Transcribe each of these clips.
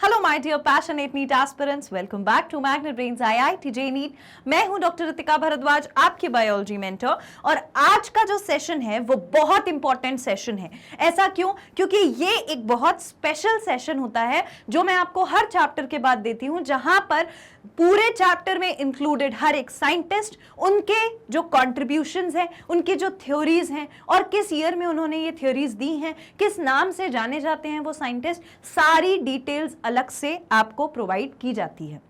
Hello my dear passionate NEET aspirants, welcome back to magnet brains IIT JEE NEET. मैं हूं doctor Ritika Bhardwaj, आपकी biology mentor. और आज का जो सेशन है वो बहुत इंपॉर्टेंट सेशन है। ऐसा क्यों? क्योंकि ये एक बहुत स्पेशल सेशन होता है जो मैं आपको हर चैप्टर के बाद देती हूं, जहां पर पूरे चैप्टर में इंक्लूडेड हर एक साइंटिस्ट, उनके जो कॉन्ट्रीब्यूशंस हैं, उनकी जो थ्योरीज हैं और किस ईयर में उन्होंने ये थ्योरीज दी हैं, किस नाम से जाने जाते हैं वो साइंटिस्ट, सारी डिटेल्स अलग से आपको प्रोवाइड की जाती है।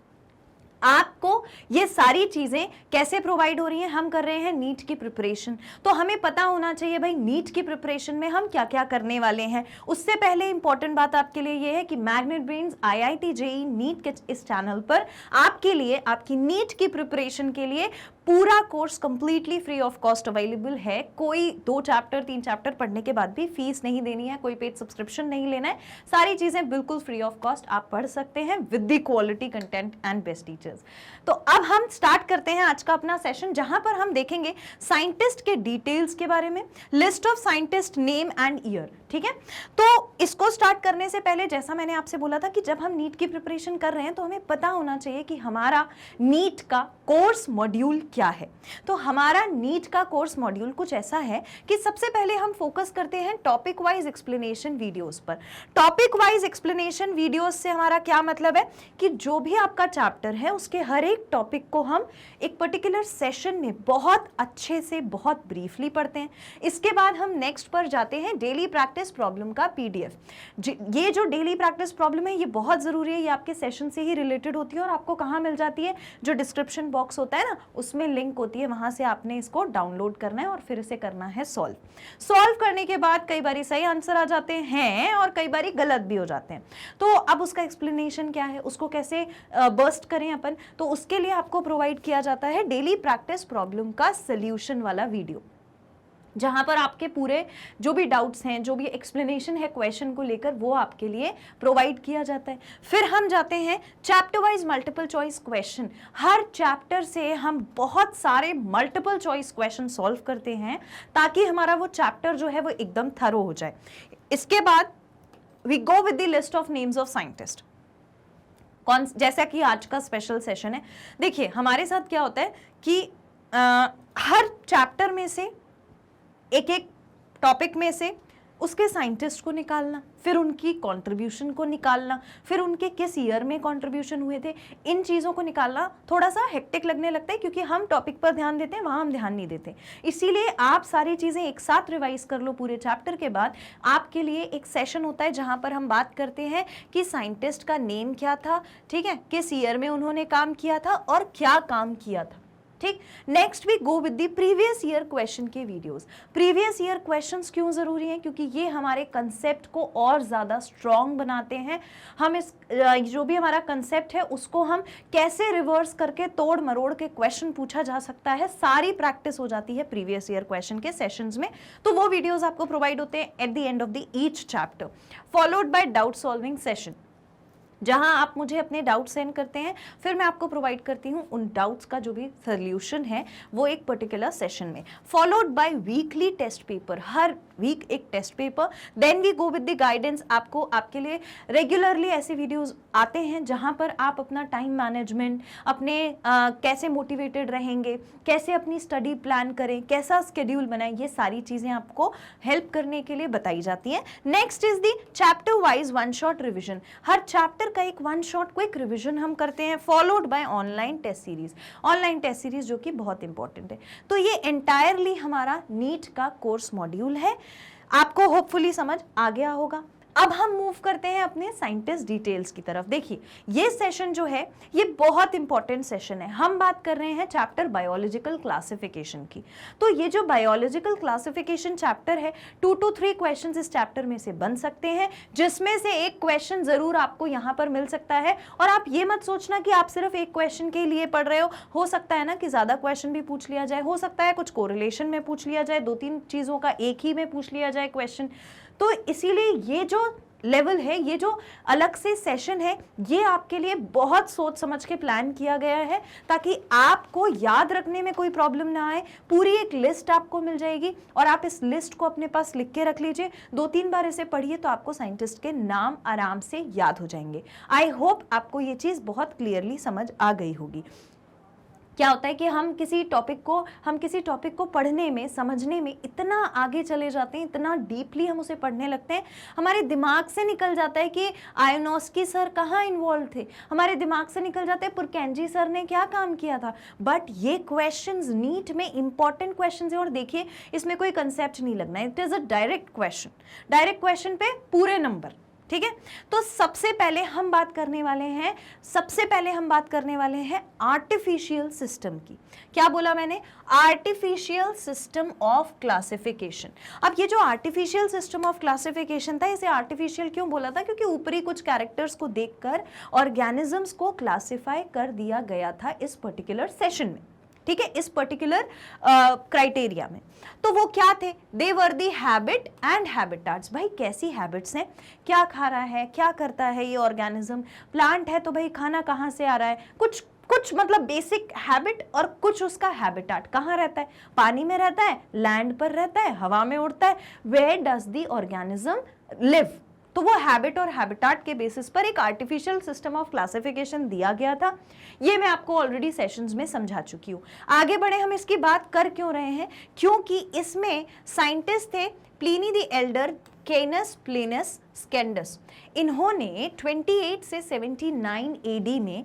आपको ये सारी चीजें कैसे प्रोवाइड हो रही हैं? हम कर रहे हैं नीट की प्रिपरेशन, तो हमें पता होना चाहिए भाई नीट की प्रिपरेशन में हम क्या क्या करने वाले हैं। उससे पहले इंपॉर्टेंट बात आपके लिए ये है कि magnet brains IIT JEE NEET के इस चैनल पर आपके लिए, आपकी नीट की प्रिपरेशन के लिए पूरा course completely free of cost available है। कोई 2 चैप्टर 3 चैप्टर पढ़ने के बाद भी फीस नहीं देनी है, कोई पेड सब्सक्रिप्शन नहीं लेना है। सारी चीजें बिल्कुल फ्री ऑफ कॉस्ट आप पढ़ सकते हैं with the quality content and best teachers. तो अब हम स्टार्ट करते हैं आज का अपना सेशन, जहां पर हम देखेंगे साइंटिस्ट के डिटेल्स के बारे में, list of scientist, name and year. ठीक है, तो इसको स्टार्ट करने से पहले जैसा मैंने आपसे बोला था कि जब हम नीट की प्रिपरेशन कर रहे हैं तो हमें पता होना चाहिए कि हमारा नीट का कोर्स मॉड्यूल क्या है। तो हमारा नीट का कोर्स मॉड्यूल कुछ ऐसा है कि सबसे पहले हम फोकस करते हैं टॉपिक वाइज एक्सप्लेनेशन वीडियोस पर। टॉपिक वाइज एक्सप्लेनेशन वीडियोस से हमारा क्या मतलब है कि जो भी आपका चैप्टर है उसके हर एक टॉपिक को हम एक पर्टिकुलर सेशन में बहुत अच्छे से, बहुत ब्रीफली पढ़ते हैं। इसके बाद हम नेक्स्ट पर जाते हैं डेली प्रैक्टिस प्रॉब्लम का पीडीएफ। ये जो डेली प्रैक्टिस प्रॉब्लम है ये बहुत जरूरी है, ये आपके सेशन से ही रिलेटेड होती है और आपको कहाँ मिल जाती है? जो डिस्क्रिप्शन बॉक्स होता है ना, उसमें लिंक होती है, वहां से आपने इसको डाउनलोड करना है और फिर इसे करना है सॉल्व करने के बाद कई बार सही आंसर आ जाते हैं और कई बार गलत भी हो जाते हैं। तो अब उसका एक्सप्लेनेशन क्या है, उसको कैसे बर्स्ट करें अपन, तो उसके लिए आपको प्रोवाइड किया जाता है डेली प्रैक्टिस प्रॉब्लम का सोल्यूशन वाला वीडियो, जहां पर आपके पूरे जो भी डाउट्स हैं, जो भी एक्सप्लेनेशन है क्वेश्चन को लेकर, वो आपके लिए प्रोवाइड किया जाता है। फिर हम जाते हैं chapter wise multiple choice question. हर चैप्टर से हम बहुत सारे मल्टीपल चॉइस क्वेश्चन सॉल्व करते हैं ताकि हमारा वो चैप्टर जो है वो एकदम थरो हो जाए। इसके बाद we go with the list of names of scientist. जैसा कि आज का स्पेशल सेशन है, देखिए हमारे साथ क्या होता है कि हर चैप्टर में से एक एक टॉपिक में से उसके साइंटिस्ट को निकालना, फिर उनकी कंट्रीब्यूशन को निकालना, फिर उनके किस ईयर में कंट्रीब्यूशन हुए थे, इन चीज़ों को निकालना थोड़ा सा हेक्टिक लगने लगता है, क्योंकि हम टॉपिक पर ध्यान देते हैं, वहाँ हम ध्यान नहीं देते। इसीलिए आप सारी चीज़ें एक साथ रिवाइज कर लो पूरे चैप्टर के बाद। आपके लिए एक सेशन होता है जहाँ पर हम बात करते हैं कि साइंटिस्ट का नेम क्या था, ठीक है, किस ईयर में उन्होंने काम किया था और क्या काम किया था। ठीक, next we go with the previous year question के वीडियोस। प्रीवियस ईयर क्वेश्चंस क्यों जरूरी हैं? क्योंकि ये हमारे कंसेप्ट को और ज्यादा स्ट्रॉन्ग बनाते हैं। हम इस जो भी हमारा कंसेप्ट है उसको हम कैसे रिवर्स करके तोड़ मरोड़ के क्वेश्चन पूछा जा सकता है, सारी प्रैक्टिस हो जाती है प्रीवियस ईयर क्वेश्चन के सेशंस में। तो वो वीडियोस आपको प्रोवाइड होते हैं at the end of the each chapter, followed by doubt solving session, जहां आप मुझे अपने डाउट सेंड करते हैं, फिर मैं आपको प्रोवाइड करती हूं उन डाउट्स का जो भी सॉल्यूशन है वो एक पर्टिकुलर सेशन में, followed by weekly test paper. हर वीक एक test paper. Then we go with the guidance. आपको आपके लिए रेगुलरली ऐसे वीडियोस आते हैं जहां पर आप अपना टाइम मैनेजमेंट, अपने कैसे मोटिवेटेड रहेंगे, कैसे अपनी स्टडी प्लान करें, कैसा स्केड्यूल बनाएं, ये सारी चीजें आपको हेल्प करने के लिए बताई जाती हैं। Next is the chapter wise one shot revision. हर चैप्टर का एक वन शॉट क्विक रिवीजन हम करते हैं, followed by online test series. Online test series जो कि बहुत इंपॉर्टेंट है। तो ये एंटायरली हमारा नीट का कोर्स मॉड्यूल है। आपको होपफुली समझ आ गया होगा। अब हम मूव करते हैं अपने साइंटिस्ट डिटेल्स की तरफ। देखिए ये सेशन जो है ये बहुत इंपॉर्टेंट सेशन है। हम बात कर रहे हैं चैप्टर बायोलॉजिकल क्लासिफिकेशन की। तो ये जो बायोलॉजिकल क्लासिफिकेशन चैप्टर है, 2 to 3 क्वेश्चंस इस चैप्टर में से बन सकते हैं, जिसमें से एक क्वेश्चन जरूर आपको यहाँ पर मिल सकता है। और आप ये मत सोचना कि आप सिर्फ एक क्वेश्चन के लिए पढ़ रहे हो सकता है ना कि ज्यादा क्वेश्चन भी पूछ लिया जाए, हो सकता है कुछ कोरिलेशन में पूछ लिया जाए, 2-3 चीजों का एक ही में पूछ लिया जाए क्वेश्चन। तो इसीलिए ये जो लेवल है, ये जो अलग से सेशन है, ये आपके लिए बहुत सोच समझ के प्लान किया गया है ताकि आपको याद रखने में कोई प्रॉब्लम ना आए। पूरी एक लिस्ट आपको मिल जाएगी और आप इस लिस्ट को अपने पास लिख के रख लीजिए, 2-3 बार इसे पढ़िए तो आपको साइंटिस्ट के नाम आराम से याद हो जाएंगे। आई होप आपको ये चीज बहुत क्लियरली समझ आ गई होगी। क्या होता है कि हम किसी टॉपिक को पढ़ने में, समझने में इतना आगे चले जाते हैं, इतना डीपली हम उसे पढ़ने लगते हैं, हमारे दिमाग से निकल जाता है कि आयोनोस्की सर कहाँ इन्वॉल्व थे, हमारे दिमाग से निकल जाता है पुरकेंजी सर ने क्या काम किया था। बट ये क्वेश्चंस नीट में इंपॉर्टेंट क्वेश्चंस है और देखिए इसमें कोई कंसेप्ट नहीं लगना है, it is a direct question पे पूरे नंबर, ठीक है। तो सबसे पहले हम बात करने वाले हैं आर्टिफिशियल सिस्टम की। क्या बोला मैंने? Artificial system of classification. अब ये जो आर्टिफिशियल सिस्टम ऑफ क्लासिफिकेशन था, इसे आर्टिफिशियल क्यों बोला था? क्योंकि ऊपरी कुछ कैरेक्टर्स को देखकर ऑर्गेनिजम्स को क्लासिफाई कर दिया गया था इस पर्टिकुलर सेशन में, ठीक है, इस पर्टिकुलर क्राइटेरिया में। तो वो क्या थे? दे वर दी हैबिट एंड हैबिटाट्स। भाई कैसी हैबिट्स हैं, क्या खा रहा है, क्या करता है ये ऑर्गेनिज्म। प्लांट है तो भाई खाना कहाँ से आ रहा है, कुछ मतलब बेसिक हैबिट, और कुछ उसका हैबिटाट। कहाँ रहता है? पानी में रहता है, लैंड पर रहता है, हवा में उड़ता है। Where does the organism live? तो वो हैबिट और हैबिटाट के बेसिस पर एक आर्टिफिशियल सिस्टम ऑफ क्लासिफिकेशन दिया गया था। ये मैं आपको ऑलरेडी सेशंस में समझा चुकी हूँ। आगे बढ़े, हम इसकी बात कर क्यों रहे हैं? क्योंकि इसमें साइंटिस्ट थे प्लिनी द एल्डर, कैनस प्लिनस स्केंडस। इन्होंने 28 से 79 एडी में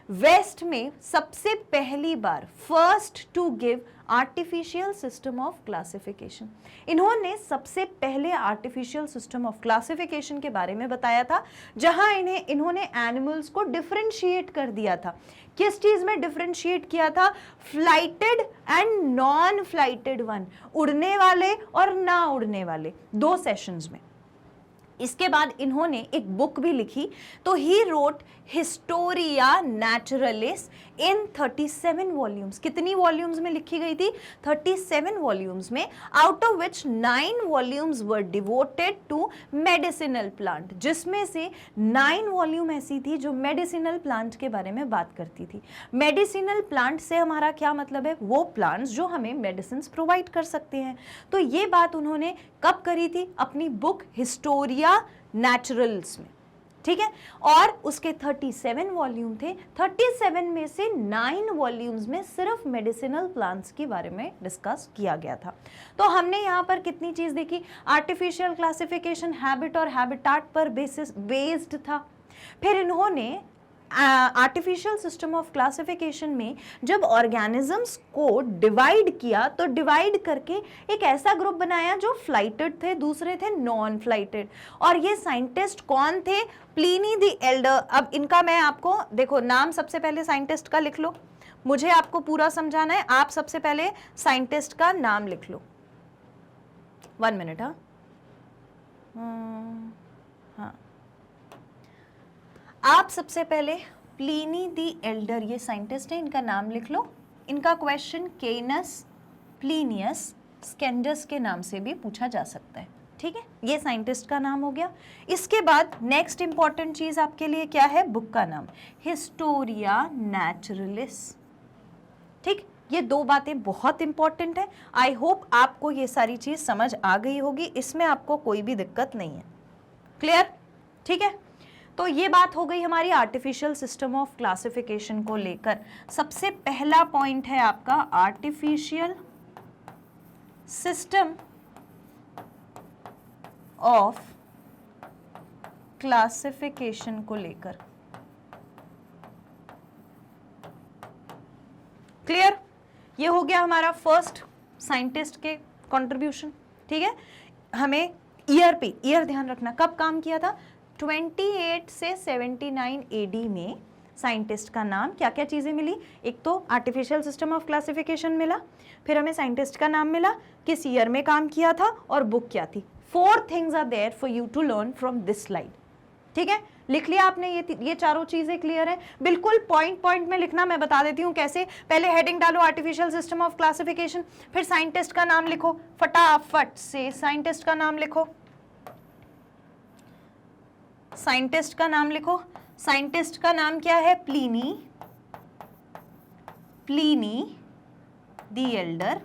वेस्ट में सबसे पहली बार first to give artificial system of classification, इन्होंने सबसे पहले आर्टिफिशियल सिस्टम ऑफ क्लासिफिकेशन के बारे में बताया था, जहां इन्होंने एनिमल्स को डिफरेंशिएट कर दिया था। किस चीज में डिफरेंशिएट किया था? Flighted and non flighted one, उड़ने वाले और ना उड़ने वाले, 2 सेशंस में। इसके बाद इन्होंने एक बुक भी लिखी, तो he wrote Historia Naturalis in 37 volumes. कितनी वॉल्यूम्स में लिखी गई थी? 37 वॉल्यूम्स में, out of which 9 volumes were devoted to medicinal plant, जिसमें से 9 वॉल्यूम ऐसी थी जो मेडिसिनल प्लांट के बारे में बात करती थी। मेडिसिनल प्लांट से हमारा क्या मतलब है? वो प्लांट्स जो हमें मेडिसिन प्रोवाइड कर सकते हैं। तो ये बात उन्होंने कब करी थी? अपनी बुक हिस्टोरिया नेचुरल्स में, ठीक है। और उसके 37 वॉल्यूम थे, 37 में से 9 वॉल्यूम्स में सिर्फ मेडिसिनल प्लांट्स के बारे में डिस्कस किया गया था। तो हमने यहाँ पर कितनी चीज देखी? आर्टिफिशियल क्लासिफिकेशन हैबिट और हैबिटाट पर बेस्ड था। फिर इन्होंने आर्टिफिशियल सिस्टम ऑफ क्लासिफिकेशन में जब ऑर्गेनिजम्स को डिवाइड किया, तो डिवाइड करके एक ऐसा ग्रुप बनाया जो फ्लाइटेड थे, दूसरे थे नॉन फ्लाइटेड। और ये साइंटिस्ट कौन थे? Pliny the Elder. अब इनका मैं आपको, देखो नाम सबसे पहले साइंटिस्ट का लिख लो, मुझे आपको पूरा समझाना है। आप सबसे पहले साइंटिस्ट का नाम लिख लो। 1 मिनट। हाँ, आप सबसे पहले प्लिनी द एल्डर, ये साइंटिस्ट है, इनका नाम लिख लो। इनका क्वेश्चन कैनस प्लिनियस स्केंडस के नाम से भी पूछा जा सकता है, ठीक है। ये साइंटिस्ट का नाम हो गया। इसके बाद नेक्स्ट इंपॉर्टेंट चीज आपके लिए क्या है? बुक का नाम हिस्टोरिया नेचुरलिस, ठीक। ये 2 बातें बहुत इंपॉर्टेंट है। आई होप आपको ये सारी चीज समझ आ गई होगी, इसमें आपको कोई भी दिक्कत नहीं है। क्लियर? ठीक है। तो ये बात हो गई हमारी आर्टिफिशियल सिस्टम ऑफ क्लासिफिकेशन को लेकर। सबसे पहला पॉइंट है आपका आर्टिफिशियल सिस्टम ऑफ क्लासिफिकेशन को लेकर। क्लियर? ये हो गया हमारा फर्स्ट साइंटिस्ट के कंट्रीब्यूशन, ठीक है। हमें ईयर ध्यान रखना, कब काम किया था? 28 से 79 एडी में साइंटिस्ट का नाम, क्या क्या चीज़ें मिली? एक तो आर्टिफिशियल सिस्टम ऑफ क्लासिफिकेशन मिला, फिर हमें साइंटिस्ट का नाम मिला, किस ईयर में काम किया था, और बुक क्या थी। 4 things are there for you to learn from this slide, ठीक है। लिख लिया आपने? ये चारों चीजें क्लियर है? बिल्कुल पॉइंट में लिखना, मैं बता देती हूँ कैसे। पहले हेडिंग डालो आर्टिफिशियल सिस्टम ऑफ क्लासिफिकेशन, फिर साइंटिस्ट का नाम लिखो, फटाफट से साइंटिस्ट का नाम लिखो। साइंटिस्ट का नाम लिखो। साइंटिस्ट का नाम क्या है? Pliny, Pliny the Elder.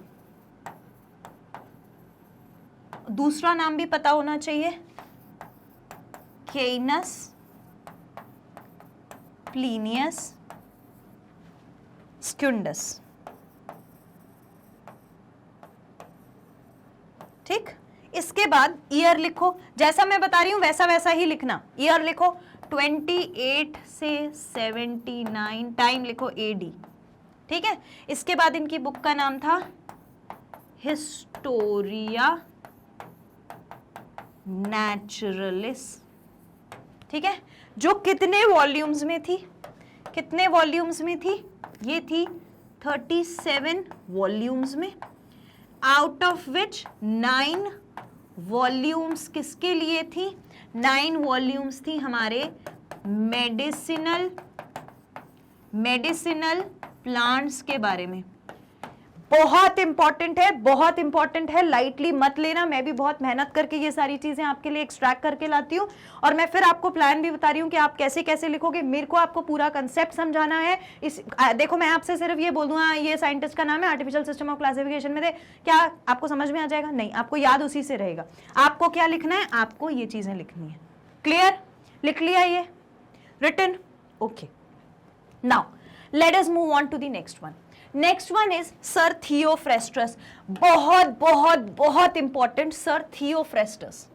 दूसरा नाम भी पता होना चाहिए, केइनस, प्लीनियस, स्क्यूंडस। ठीक, इसके बाद ईयर लिखो, जैसा मैं बता रही हूं वैसा वैसा ही लिखना। ईयर लिखो 28 से 79, टाइम लिखो AD। ठीक है, इसके बाद इनकी बुक का नाम था हिस्टोरिया नेचुरलिस। ठीक है, जो कितने वॉल्यूम्स में थी? कितने वॉल्यूम्स में थी? ये थी 37 वॉल्यूम्स में, आउट ऑफ विच 9 वॉल्यूम्स किसके लिए थी? 9 वॉल्यूम्स थी हमारे मेडिसिनल प्लांट्स के बारे में। बहुत इंपॉर्टेंट है, बहुत इंपॉर्टेंट है, लाइटली मत लेना। मैं भी बहुत मेहनत करके ये सारी चीजें आपके लिए एक्सट्रैक्ट करके लाती हूँ, और मैं फिर आपको प्लान भी बता रही हूँ कि आप कैसे कैसे लिखोगे। मेरे को आपको पूरा कंसेप्ट समझाना है। देखो, मैं आपसे सिर्फ ये बोल दूंगा ये साइंटिस्ट का नाम है, आर्टिफिशियल सिस्टम ऑफ क्लासिफिकेशन में थे, क्या आपको समझ में आ जाएगा? नहीं, आपको याद उसी से रहेगा। आपको क्या लिखना है? आपको ये चीजें लिखनी है। क्लियर? लिख लिया ये written? Okay, now let us move on to the next one. Next one is sir Theophrastus. बहुत बहुत बहुत important, sir Theophrastus.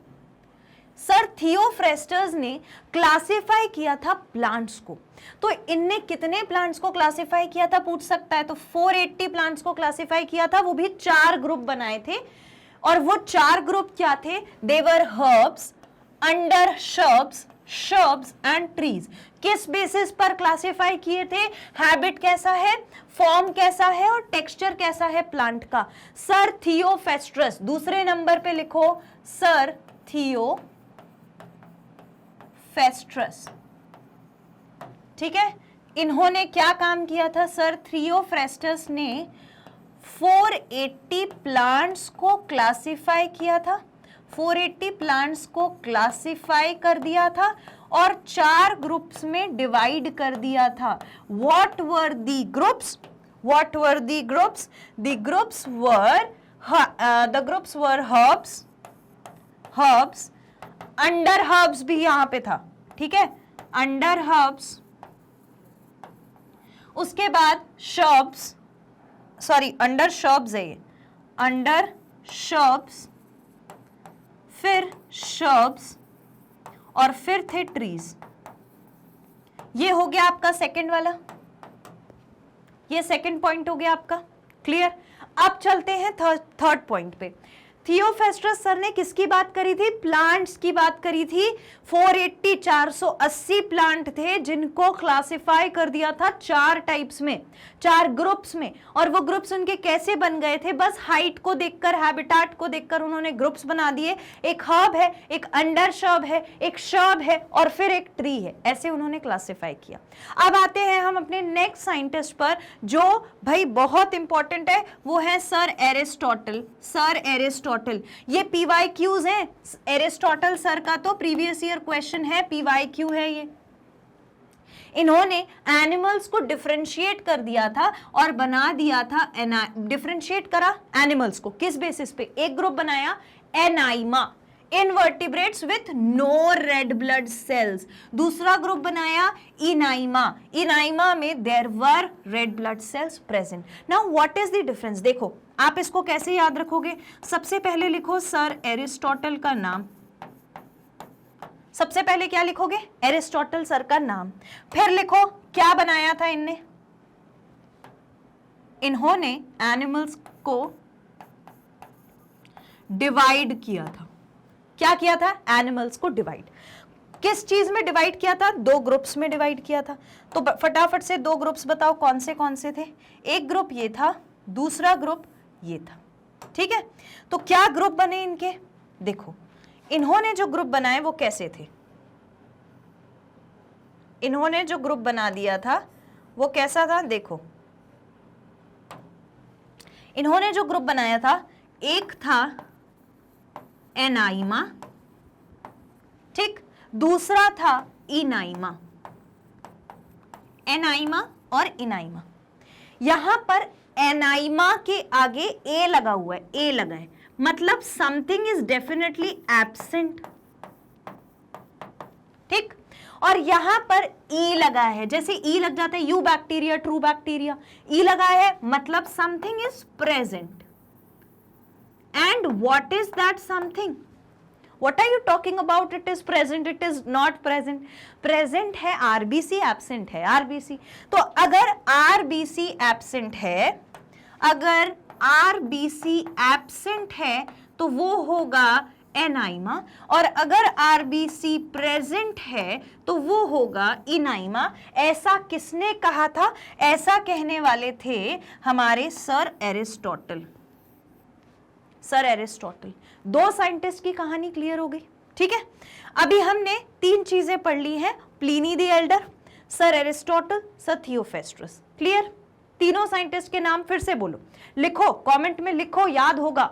Sir Theophrastus ने क्लासिफाई किया था प्लांट्स को। तो इनने कितने प्लांट्स को क्लासिफाई किया था पूछ सकता है। तो 480 प्लांट्स को क्लासिफाई किया था, वो भी 4 ग्रुप बनाए थे। और वो 4 ग्रुप क्या थे? They were herbs, under shrubs, shrubs and trees. किस बेसिस पर क्लासिफाई किए थे? हैबिट कैसा है, फॉर्म कैसा है और टेक्सचर कैसा है प्लांट का। सर थियोफ्रेस्टस, दूसरे नंबर पे लिखो सर थियोफ्रेस्टस। ठीक है, इन्होंने क्या काम किया था? सर थियोफ्रेस्टस ने 480 प्लांट्स को क्लासिफाई किया था, 480 प्लांट्स को क्लासिफाई कर दिया था और 4 ग्रुप्स में डिवाइड कर दिया था। What were the groups? What were the groups? The groups were herbs, under herbs भी यहां पे था। ठीक है, अंडर हर्ब्स, उसके बाद शर्ब्स, सॉरी अंडर शर्ब्स है ये, अंडर शर्ब्स, फिर शर्ब्स और फिर थे ट्रीज। ये हो गया आपका सेकंड वाला, ये सेकंड पॉइंट हो गया आपका। क्लियर? अब चलते हैं थर्ड पॉइंट पे। थियोफ्रेस्टस सर ने किसकी बात करी थी? प्लांट्स की बात करी थी। 480 प्लांट थे जिनको क्लासिफाई कर दिया था 4 टाइप्स में, 4 ग्रुप्स में। और वो ग्रुप्स उनके कैसे बन गए थे? बस हाइट को देखकर, हैबिटेट को देखकर उन्होंने ग्रुप्स बना दिए। एक हर्ब है, एक अंडर शर्ब है, एक शर्ब है और फिर एक ट्री है, ऐसे उन्होंने क्लासिफाई किया। अब आते हैं हम अपने नेक्स्ट साइंटिस्ट पर, जो भाई बहुत इंपॉर्टेंट है, वो है सर एरिस्टोटल। सर एरिस्टोटल, ये PYQs है। एरिस्टोटल सर का तो प्रीवियस ईयर क्वेश्चन है, PYQ है ये। इन्होंने एनिमल्स को डिफरेंशिएट कर दिया था और बना दिया था, डिफरेंशिएट करा एनिमल्स को किस बेसिस पे? एक ग्रुप बनाया anaima, invertebrates with no red blood cells. दूसरा ग्रुप बनाया इनाइमा, इनाइमा में there were red blood cells present. Now what is the difference? देखो, आप इसको कैसे याद रखोगे? सबसे पहले लिखो सर एरिस्टोटल का नाम। सबसे पहले क्या लिखोगे? एरिस्टोटल सर का नाम। फिर लिखो क्या बनाया था इनने? इन्होंने एनिमल्स को डिवाइड किया था। क्या किया था? एनिमल्स को डिवाइड। किस चीज में डिवाइड किया था? 2 ग्रुप्स में डिवाइड किया था। तो फटाफट से 2 ग्रुप्स बताओ कौन से थे? एक ग्रुप ये था, दूसरा ग्रुप ये था। ठीक है, तो क्या ग्रुप बने इनके? देखो, इन्होंने जो ग्रुप बनाए वो कैसे थे? इन्होंने जो ग्रुप बना दिया था वो कैसा था? देखो, इन्होंने जो ग्रुप बनाया था, एक था एनाइमा, ठीक, दूसरा था इनाइमा, एनाइमा और इनाइमा। यहां पर एनाइमा के आगे ए लगा हुआ है, ए लगा है, मतलब समथिंग इज डेफिनेटली एब्सेंट, ठीक। और यहां पर ई लगा है, जैसे ई लग जाता है यू बैक्टीरिया, ट्रू बैक्टीरिया, ई लगा है मतलब something is present. And what is that something? What are you talking about? It is present, it is not present. Present है RBC, absent है RBC. तो अगर RBC absent है, अगर RBC absent है तो वो होगा एनाइमा, और अगर RBC प्रेजेंट है तो वो होगा इनाइमा। ऐसा किसने कहा था? ऐसा कहने वाले थे हमारे सर एरिस्टोटल। Sir Aristotle. दो साइंटिस्ट की कहानी क्लियर हो गई, ठीक है। अभी हमने तीन चीजें पढ़ ली हैं, Pliny the Elder, sir Aristotle, sir Theophrastus. Clear? तीनों साइंटिस्ट के नाम फिर से बोलो, लिखो, कमेंट में लिखो, याद होगा।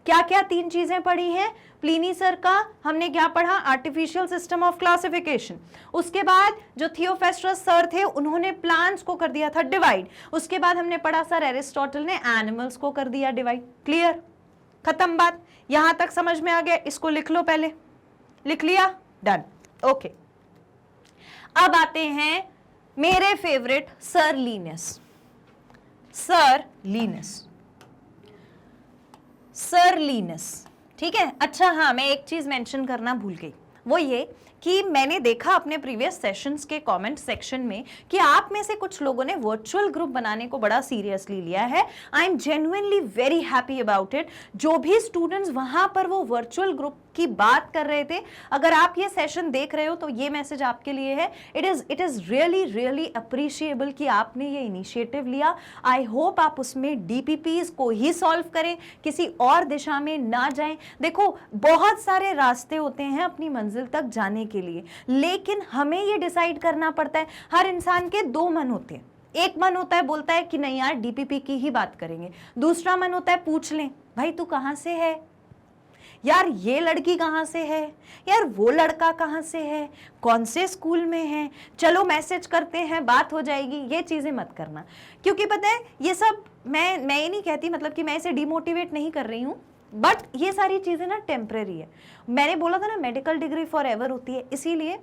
क्या क्या तीन चीजें पढ़ी हैं? प्लिनी सर का हमने क्या पढ़ा? Artificial system of classification. उसके बाद जो थियोफेस्ट्रस सर थे उन्होंने प्लांट्स को कर दिया था डिवाइड। उसके बाद हमने पढ़ा सर एरिस्टोटल ने एनिमल्स को कर दिया डिवाइड। क्लियर? खत्म बात? यहां तक समझ में आ गया? इसको लिख लो, पहले लिख लिया, डन, ओके। अब आते हैं मेरे favourite sir Lions. Sir Lions, sir Lions, ठीक है। अच्छा हाँ, मैं एक चीज मेंशन करना भूल गई, वो ये कि मैंने देखा अपने प्रीवियस सेशंस के कमेंट सेक्शन में कि आप में से कुछ लोगों ने वर्चुअल ग्रुप बनाने को बड़ा सीरियसली लिया है। I am genuinely very happy about it. जो भी स्टूडेंट्स वहां पर वो वर्चुअल ग्रुप की बात कर रहे थे, अगर आप ये सेशन देख रहे हो तो ये मैसेज आपके लिए है। It is really really appreciable कि आपने ये इनिशिएटिव लिया। आई होप आप उसमें डीपीपीज को ही सॉल्व करें, किसी और दिशा में ना जाएं। देखो, बहुत सारे रास्ते होते हैं अपनी मंजिल तक जाने के लिए, लेकिन हमें ये डिसाइड करना पड़ता है। हर इंसान के दो मन होते हैं। एक मन होता है बोलता है कि नहीं यार डीपीपी की ही बात करेंगे, दूसरा मन होता है पूछ लें भाई तू कहां से है, यार ये लड़की कहाँ से है, यार वो लड़का कहाँ से है, कौन से स्कूल में है, चलो मैसेज करते हैं बात हो जाएगी। ये चीज़ें मत करना, क्योंकि पता है ये सब मैं ये नहीं कहती, मतलब कि मैं इसे डिमोटिवेट नहीं कर रही हूँ, बट ये सारी चीज़ें ना टेम्परेरी है। मैंने बोला था ना मेडिकल डिग्री फॉर एवर होती है, इसीलिए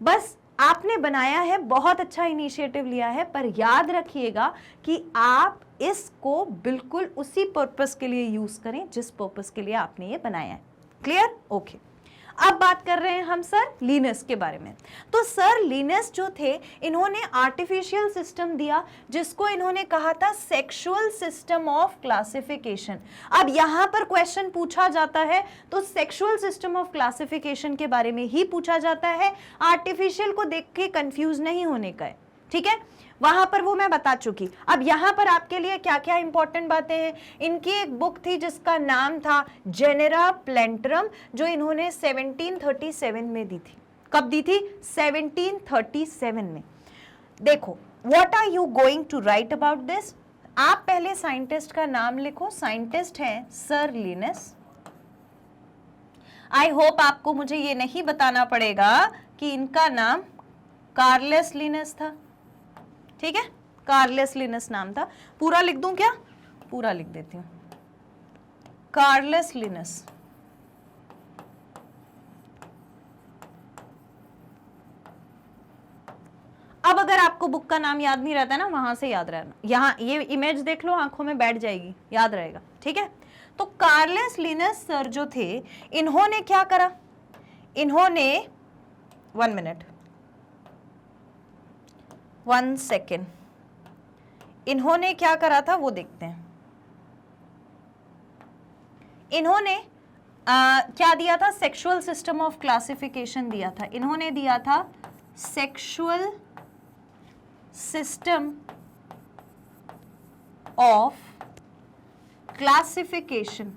बस आपने बनाया है, बहुत अच्छा इनिशिएटिव लिया है, पर याद रखिएगा कि आप इसको बिल्कुल उसी पर्पस के लिए यूज करें जिस पर्पस के लिए आपने ये बनाया है। क्लियर? ओके। अब बात कर रहे हैं हम सर लीनस के बारे में। तो सर लीनस जो थे, इन्होंने आर्टिफिशियल सिस्टम दिया जिसको इन्होंने कहा था सेक्सुअल सिस्टम ऑफ क्लासिफिकेशन। अब यहां पर क्वेश्चन पूछा जाता है तो सेक्सुअल सिस्टम ऑफ क्लासिफिकेशन के बारे में ही पूछा जाता है, आर्टिफिशियल को देख के कंफ्यूज नहीं होने का है, ठीक है। वहां पर वो मैं बता चुकी। अब यहां पर आपके लिए क्या क्या इंपॉर्टेंट बातें हैं। इनकी एक बुक थी जिसका नाम था जेनेरा प्लेंटरम, जो इन्होंने 1737 में दी थी। कब दी थी? 1737 में। देखो, what are you going to write about this? आप पहले साइंटिस्ट का नाम लिखो। साइंटिस्ट हैं सर लीनस। आई होप आपको मुझे ये नहीं बताना पड़ेगा कि इनका नाम कार्लस लीनस था, ठीक है। कार्लस लिनस नाम था। पूरा लिख दूं क्या? पूरा लिख देती हूं, कार्लस लिनस। अब अगर आपको बुक का नाम याद नहीं रहता ना, वहां से याद रहना। यहां ये इमेज देख लो, आंखों में बैठ जाएगी, याद रहेगा, ठीक है। तो कार्लस लिनस सर जो थे, इन्होंने क्या करा? इन्होंने 1 मिनट 1 सेकेंड, इन्होंने क्या करा था वो देखते हैं। इन्होंने क्या दिया था? सेक्सुअल सिस्टम ऑफ क्लासिफिकेशन दिया था। इन्होंने दिया था sexual system of classification,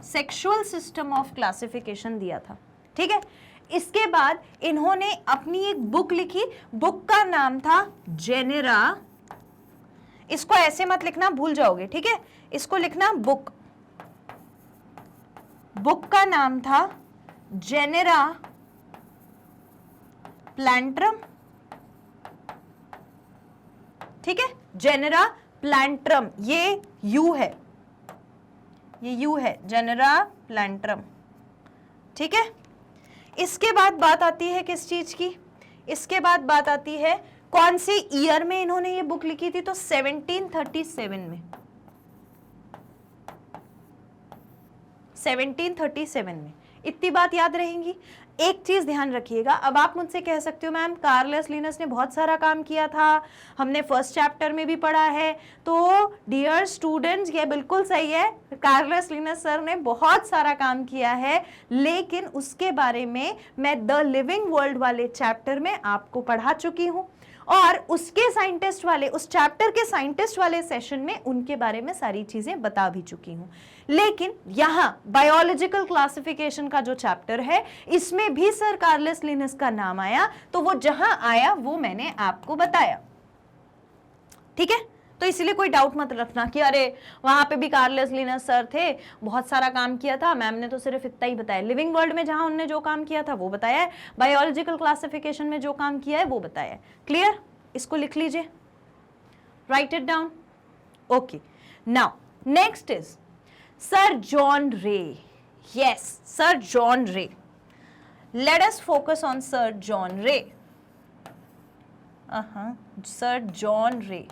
sexual system of classification दिया था, ठीक है। इसके बाद इन्होंने अपनी एक बुक लिखी, बुक का नाम था जेनेरा। इसको ऐसे मत लिखना, भूल जाओगे, ठीक है। इसको लिखना बुक, बुक का नाम था जेनेरा प्लांट्रम, ठीक है, जेनेरा प्लांट्रम, ये यू है, ये यू है, जेनेरा प्लांट्रम, ठीक है। इसके बाद बात आती है किस चीज की, इसके बाद बात आती है कौन से ईयर में इन्होंने ये बुक लिखी थी, तो 1737 में, 1737 में। इतनी बात याद रहेंगी। एक चीज ध्यान रखिएगा, अब आप मुझसे कह सकते हो मैम कार्लस लिनस ने बहुत सारा काम किया था, हमने फर्स्ट चैप्टर में भी पढ़ा है, तो डियर स्टूडेंट्स ये बिल्कुल सही है, कार्लस लिनस सर ने बहुत सारा काम किया है, लेकिन उसके बारे में मैं द लिविंग वर्ल्ड वाले चैप्टर में आपको पढ़ा चुकी हूं, और उसके साइंटिस्ट वाले, उस चैप्टर के साइंटिस्ट वाले सेशन में उनके बारे में सारी चीजें बता भी चुकी हूं। लेकिन यहां बायोलॉजिकल क्लासिफिकेशन का जो चैप्टर है, इसमें भी सर कार्लस लिनस का नाम आया, तो वो जहां आया वो मैंने आपको बताया, ठीक है। तो इसलिए कोई डाउट मत रखना कि अरे वहां पे भी कार्लस लिनस सर थे, बहुत सारा काम किया था, मैम ने तो सिर्फ इतना ही बताया। लिविंग वर्ल्ड में जहां उन्होंने जो काम किया था वो बताया है, बायोलॉजिकल क्लासिफिकेशन में जो काम किया है वो बताया है। क्लियर? इसको लिख लीजिए, right it down. Okay, now next is sir John रे। यस, सर जॉन रे। Let us focus on sir John रे। सर जॉन रे।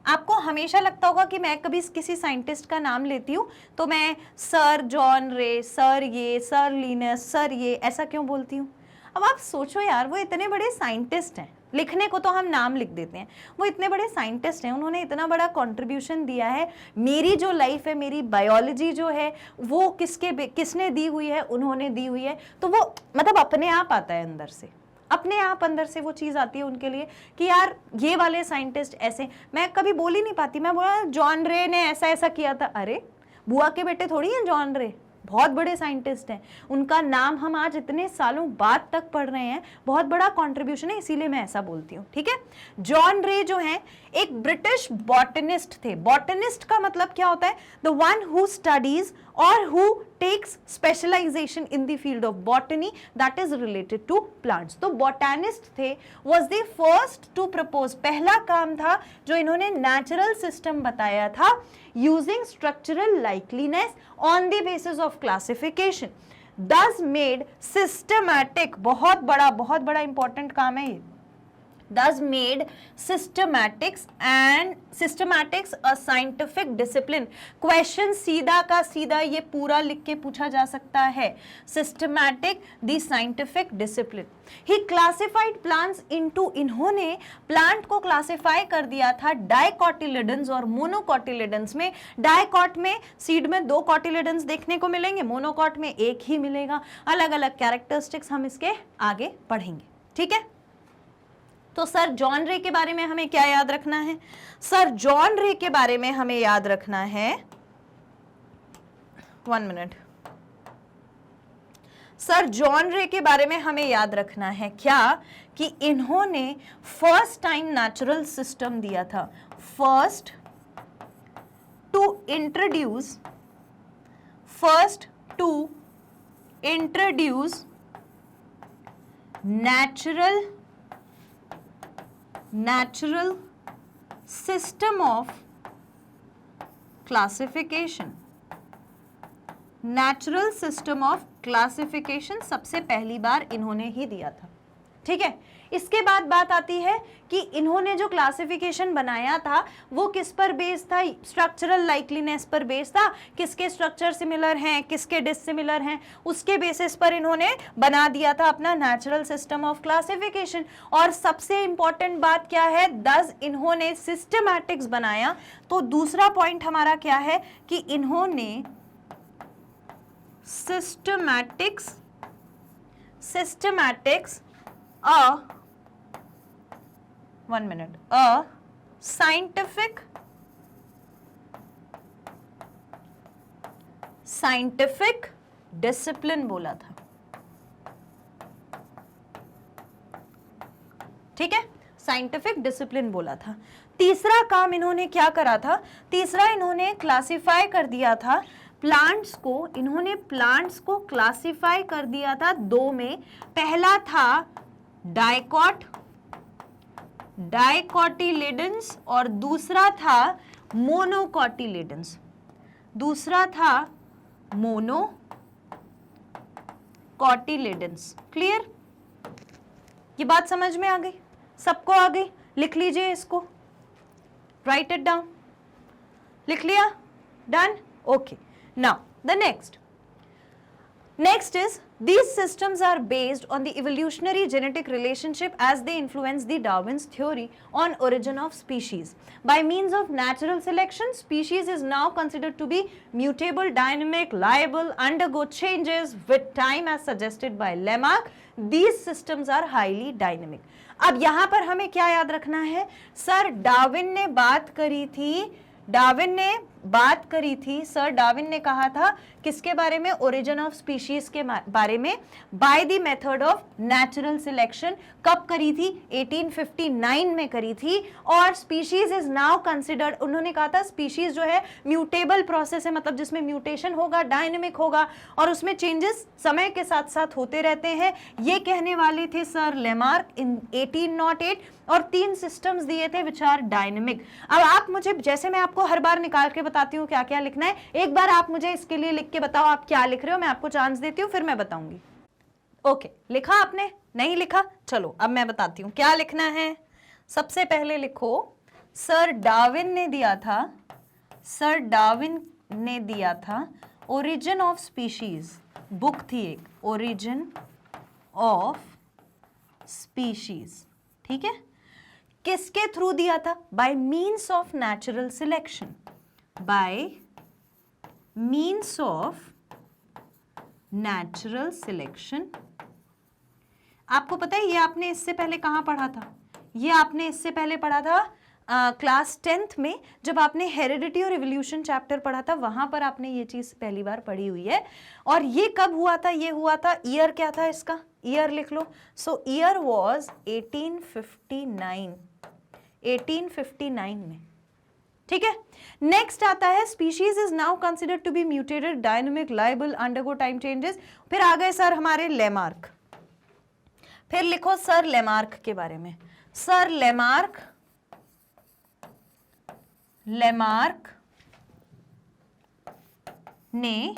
आपको हमेशा लगता होगा कि मैं कभी किसी साइंटिस्ट का नाम लेती हूँ तो मैं सर जॉन रे, सर ये, सर लिनस, सर ये, ऐसा क्यों बोलती हूँ। अब आप सोचो यार, वो इतने बड़े साइंटिस्ट हैं, लिखने को तो हम नाम लिख देते हैं, वो इतने बड़े साइंटिस्ट हैं, उन्होंने इतना बड़ा कंट्रीब्यूशन दिया है। मेरी जो लाइफ है, मेरी बायोलॉजी जो है, वो किसने दी हुई है, उन्होंने दी हुई है। तो वो मतलब अपने आप आता है अंदर से, अपने आप अंदर से वो चीज़ आती है उनके लिए कि यार ये वाले साइंटिस्ट ऐसे। मैं कभी बोल ही नहीं पाती, मैं बोला जॉन रे ने ऐसा ऐसा किया था, अरे बुआ के बेटे थोड़ी हैं जॉन रे, बहुत बड़े साइंटिस्ट हैं, उनका नाम हम आज इतने सालों बाद तक पढ़ रहे हैं, बहुत बड़ा कंट्रीब्यूशन है, इसीलिए मैं ऐसा बोलती हूँ, ठीक है। जॉन रे जो हैं एक ब्रिटिश बॉटनिस्ट थे। बॉटनिस्ट का मतलब क्या होता है, द वन हु स्टडीज और who takes specialization in the field of botany that is related to plants. तो बॉटनिस्ट थे, was the first to propose, पहला काम था जो इन्होंने नेचुरल सिस्टम बताया था using structural likeliness on the basis of classification, thus made systematic, बहुत बड़ा इंपॉर्टेंट काम है ये, thus made systematics a scientific discipline। Question सीधा का सीधा ये पूरा लिख के पूछा जा सकता है, systematic the scientific discipline। He classified plants into, इन्होंने प्लांट को क्लासिफाई कर दिया था डाइकोटिलेडन्स और मोनोकोटिलेडन्स में। डाइकॉट में सीड में 2 कोटिलेडन्स देखने को मिलेंगे, मोनोकॉट में 1 ही मिलेगा। अलग अलग कैरेक्टरिस्टिक्स हम इसके आगे पढ़ेंगे, ठीक है। तो सर जॉन रे के बारे में हमें क्या याद रखना है, सर जॉन रे के बारे में हमें याद रखना है, 1 मिनट, सर जॉन रे के बारे में हमें याद रखना है क्या, कि इन्होंने फर्स्ट टाइम नेचुरल सिस्टम दिया था, first to introduce natural system of classification। Natural system of classification सबसे पहली बार इन्होंने ही दिया था, ठीक है। इसके बाद बात आती है कि इन्होंने जो क्लासिफिकेशन बनाया था वो किस पर बेस्ड था, स्ट्रक्चरल लाइकलीनेस पर बेस्ड था, किसके स्ट्रक्चर सिमिलर हैं, किसके डिसिमिलर हैं, उसके बेसिस पर इन्होंने बना दिया था अपना नेचुरल सिस्टम ऑफ क्लासिफिकेशन। और सबसे इंपॉर्टेंट बात क्या है, दस इन्होंने सिस्टमैटिक्स बनाया। तो दूसरा पॉइंट हमारा क्या है कि इन्होंने systematics a scientific discipline बोला था, ठीक है। साइंटिफिक डिसिप्लिन बोला था। तीसरा काम इन्होंने क्या करा था, तीसरा इन्होंने क्लासिफाई कर दिया था प्लांट्स को, इन्होंने प्लांट्स को क्लासिफाई कर दिया था दो में। पहला था डाइकोटिलिडेंस और दूसरा था मोनोकोटिलिडेंस, दूसरा था मोनोकोटिलिडेंस। क्लियर, ये बात समझ में आ गई, सबको आ गई? लिख लीजिए इसको, राइट इट डाउन। लिख लिया? Done? Okay. Now the next is these systems are based on the evolutionary genetic relationship as they influence the Darwin's theory on origin of species. By means of natural selection, species is now considered to be mutable, dynamic, liable, undergo changes with time as suggested by Lamarck. These systems are highly dynamic. अब यहाँ पर हमें क्या याद रखना है, sir Darwin ने बात करी थी, सर डार्विन ने कहा था किसके बारे में, ओरिजिन ऑफ स्पीशीज के बारे में, by the method of natural selection. कब करी थी? 1859 में करी थी। और स्पीशीज इज नाउ कंसिडर्ड, उन्होंने कहा था स्पीशीज जो है म्यूटेबल प्रोसेस है, मतलब जिसमें म्यूटेशन होगा, डायनेमिक होगा और उसमें चेंजेस समय के साथ साथ होते रहते हैं। ये कहने वाले थे सर लेमार्क इन 1808, और 3 सिस्टम्स दिए थे विच आर डायनेमिक। अब आप मुझे, जैसे मैं आपको हर बार निकाल के बताती हूँ क्या क्या लिखना है, एक बार आप मुझे इसके लिए लिख के बताओ आप क्या लिख रहे हो, मैं आपको चांस देती हूँ फिर मैं बताऊंगी। ओके, लिखा आपने? नहीं लिखा? चलो अब मैं बताती हूँ क्या लिखना है। सबसे पहले लिखो सर डार्विन ने दिया था ओरिजिन ऑफ स्पीशीज, बुक थी एक, ओरिजिन ऑफ स्पीशीज, ठीक है। किसके थ्रू दिया था? Bye means of natural selection, bye means of natural selection. आपको पता है ये आपने इससे पहले कहां पढ़ा था? ये आपने इससे पहले पढ़ा था क्लास 10th में, जब आपने हेरिडिटी और इवोल्यूशन चैप्टर पढ़ा था, वहां पर आपने ये चीज पहली बार पढ़ी हुई है। और ये कब हुआ था? ये हुआ था, ईयर क्या था इसका? ईयर लिख लो। सो ईयर वाज 1859 में, ठीक है। नेक्स्ट आता है species is now considered to be mutated, dynamic, liable, undergo time changes. फिर आ गए सर हमारे लेमार्क। फिर लिखो सर लेमार्क के बारे में। सर लेमार्क ने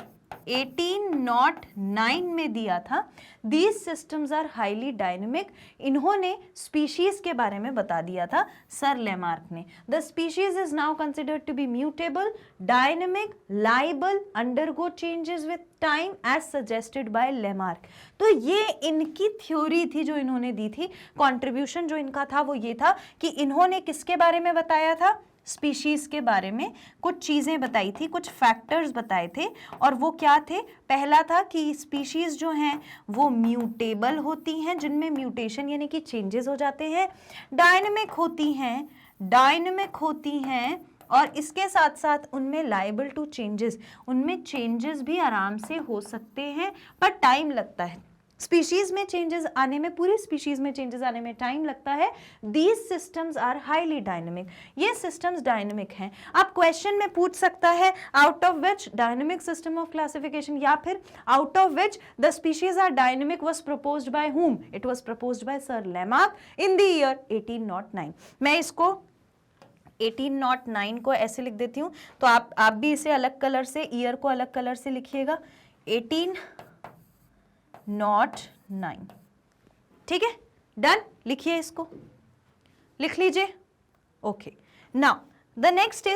1809 में दिया था, these systems are highly dynamic. इन्होंने स्पीशीज के बारे में बता दिया था सर लेमार्क ने। The species is now considered to be mutable, dynamic, liable, undergo changes with time as suggested by Lamarck. तो ये इनकी थ्योरी थी जो इन्होंने दी थी। कॉन्ट्रीब्यूशन जो इनका था वो ये था कि इन्होंने किसके बारे में बताया था? स्पीशीज के बारे में कुछ चीजें बताई थी, कुछ फैक्टर्स बताए थे। और वो क्या थे? पहला था कि स्पीशीज जो हैं वो म्यूटेबल होती हैं, जिनमें म्यूटेशन यानी कि चेंजेस हो जाते हैं, डायनेमिक होती हैं और इसके साथ साथ उनमें लायबल टू चेंजेस, उनमें चेंजेस भी आराम से हो सकते हैं पर टाइम लगता है। स्पीशीज में चेंजेस आने में, पूरी स्पीशीज में चेंजेस आने में टाइम लगता है। These systems are highly dynamic. ये सिस्टम्स डायनेमिक हैं। आप क्वेश्चन में पूछ सकता है out of which dynamic system of classification, या फिर out of which the species are dynamic was proposed by whom? It was proposed by sir Lamarck in the year 1809। मैं इसको 1809 को ऐसे लिख देती हूँ, तो आप भी इसे अलग कलर से, ईयर को अलग कलर से लिखिएगा, 1809, ठीक है। डन, लिखिए इसको, लिख लीजिए। Okay, now the next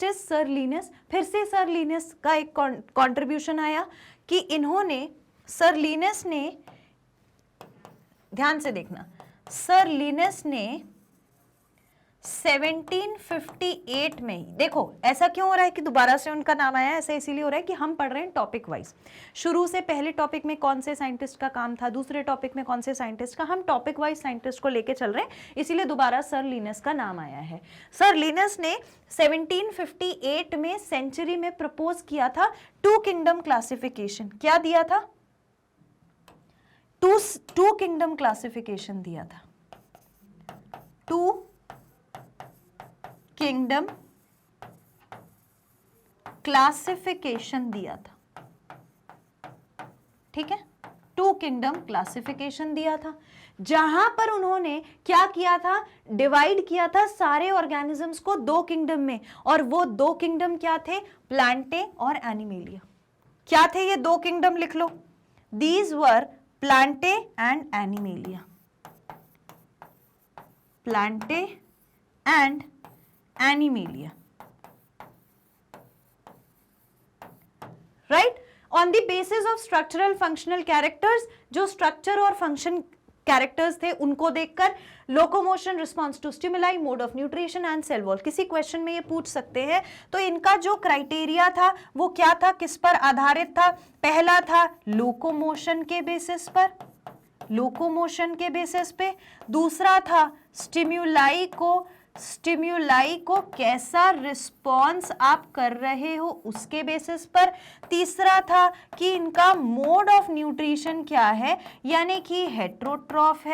is sir Linus. फिर से सर लिनस का एक कंट्रीब्यूशन आया कि इन्होंने, सर लिनस ने, ध्यान से देखना, सर लिनस ने 1758 में ही, देखो ऐसा क्यों हो रहा है कि दोबारा से उनका नाम आया है? ऐसा इसीलिए हो रहा है कि हम पढ़ रहे हैं टॉपिक वाइज। शुरू से पहले टॉपिक में कौन से साइंटिस्ट का काम था, दूसरे टॉपिक में कौन से साइंटिस्ट का, हम टॉपिक वाइज साइंटिस्ट को लेके चल रहे हैं, इसीलिए दोबारा सर लिनस का नाम आया है। सर लिनस ने 1758 में सेंचुरी में प्रपोज किया था 2 किंगडम क्लासिफिकेशन। क्या दिया था? 2 किंगडम क्लासिफिकेशन दिया था। टू किंगडम क्लासिफिकेशन दिया था, ठीक है, टू किंगडम क्लासिफिकेशन दिया था, जहां पर उन्होंने क्या किया था, डिवाइड किया था सारे ऑर्गेनिजम्स को दो किंगडम में, और वो दो किंगडम क्या थे, प्लांटे और एनिमेलिया। क्या थे ये दो किंगडम, लिख लो, these were Plantae and Animalia, Plantae and Animalia, right. On the basis of structural functional characters, जो स्ट्रक्चर और फंक्शन कैरेक्टर्स थे उनको देखकर locomotion, response to stimuli, mode of nutrition and cell wall, किसी क्वेश्चन में ये पूछ सकते हैं। तो इनका जो क्राइटेरिया था वो क्या था, किस पर आधारित था, पहला था लोकोमोशन के बेसिस पर, लोकोमोशन के बेसिस पे, दूसरा था स्टिम्युलाई को कैसा रिस्पॉन्स आप कर रहे हो उसके बेसिस पर, तीसरा था कि इनका मोड ऑफ न्यूट्रिशन क्या है, यानी कि हेट्रोट्रॉफ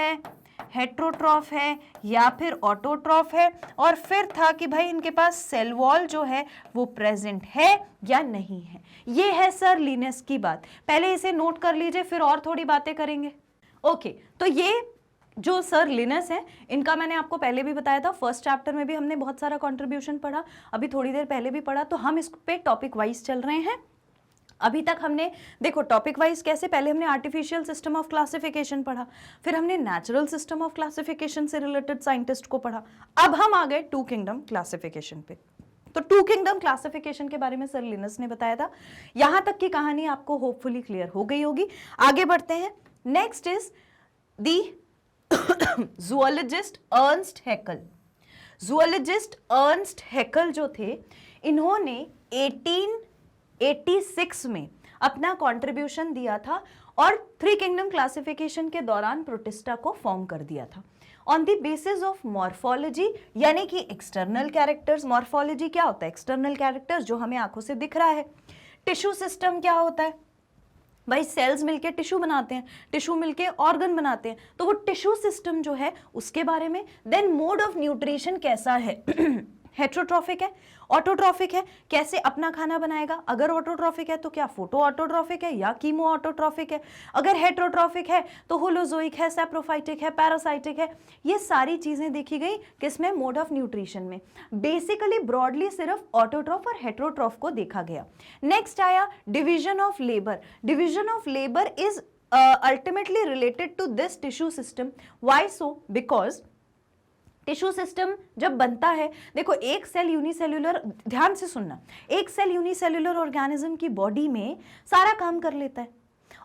है या फिर ऑटोट्रॉफ है, और फिर था कि भाई इनके पास सेल वॉल जो है वो प्रेजेंट है या नहीं है। ये है सर लिनस की बात, पहले इसे नोट कर लीजिए, फिर और थोड़ी बातें करेंगे। ओके, तो ये जो सर लिनस है इनका मैंने आपको पहले भी बताया था, फर्स्ट चैप्टर में भी हमने बहुत सारा कंट्रीब्यूशन पढ़ा, अभी थोड़ी देर पहले भी पढ़ा, तो हम इस पे टॉपिक वाइज चल रहे हैं। अभी तक हमने देखो टॉपिक वाइज कैसे, पहले हमने आर्टिफिशियल सिस्टम ऑफ क्लासिफिकेशन पढ़ा, फिर हमने नेचुरल सिस्टम ऑफ क्लासिफिकेशन से रिलेटेड साइंटिस्ट को पढ़ा, अब हम आ गए टू किंगडम क्लासिफिकेशन पे। तो टू किंगडम क्लासिफिकेशन के बारे में सर लिनस ने बताया था। यहां तक की कहानी आपको होपफुली क्लियर हो गई होगी। आगे बढ़ते हैं, next is the zoologist Ernst Hückel. Zoologist Ernst Hückel जो थे, इन्होंने 1886 में अपना कंट्रीब्यूशन दिया था और थ्री किंगडम क्लासिफिकेशन के दौरान प्रोटिस्टा को फॉर्म कर दिया था on the basis of morphology, यानी कि एक्सटर्नल कैरेक्टर्स। मॉर्फोलॉजी क्या होता है, एक्सटर्नल कैरेक्टर्स जो हमें आंखों से दिख रहा है। टिश्यू सिस्टम क्या होता है, भाई सेल्स मिलके टिश्यू बनाते हैं, टिश्यू मिलके ऑर्गन बनाते हैं, तो वो टिश्यू सिस्टम जो है उसके बारे में। देन मोड ऑफ न्यूट्रिशन कैसा है, हेट्रोट्रॉफिक है, ऑटोट्रॉफिक है, कैसे अपना खाना बनाएगा, अगर ऑटोट्रॉफिक है तो क्या फोटो ऑटोट्रॉफिक है या कीमो ऑटोट्रॉफिक है, अगर हेट्रोट्रॉफिक है तो होलोजोइक है, सैप्रोफाइटिक है, पैरासाइटिक है। ये सारी चीजें देखी गई किसमें, मोड ऑफ न्यूट्रिशन में। बेसिकली ब्रॉडली सिर्फ ऑटोट्रॉफ और हेट्रोट्रॉफ को देखा गया। नेक्स्ट आया division of labour. Division of labour is ultimately related to this tissue system. Why so? Because tissue system जब बनता है, देखो एक सेल यूनिसेल्यूलर, ध्यान से सुनना, एक सेल यूनिसेल्यूलर ऑर्गेनिज्म की बॉडी में सारा काम कर लेता है,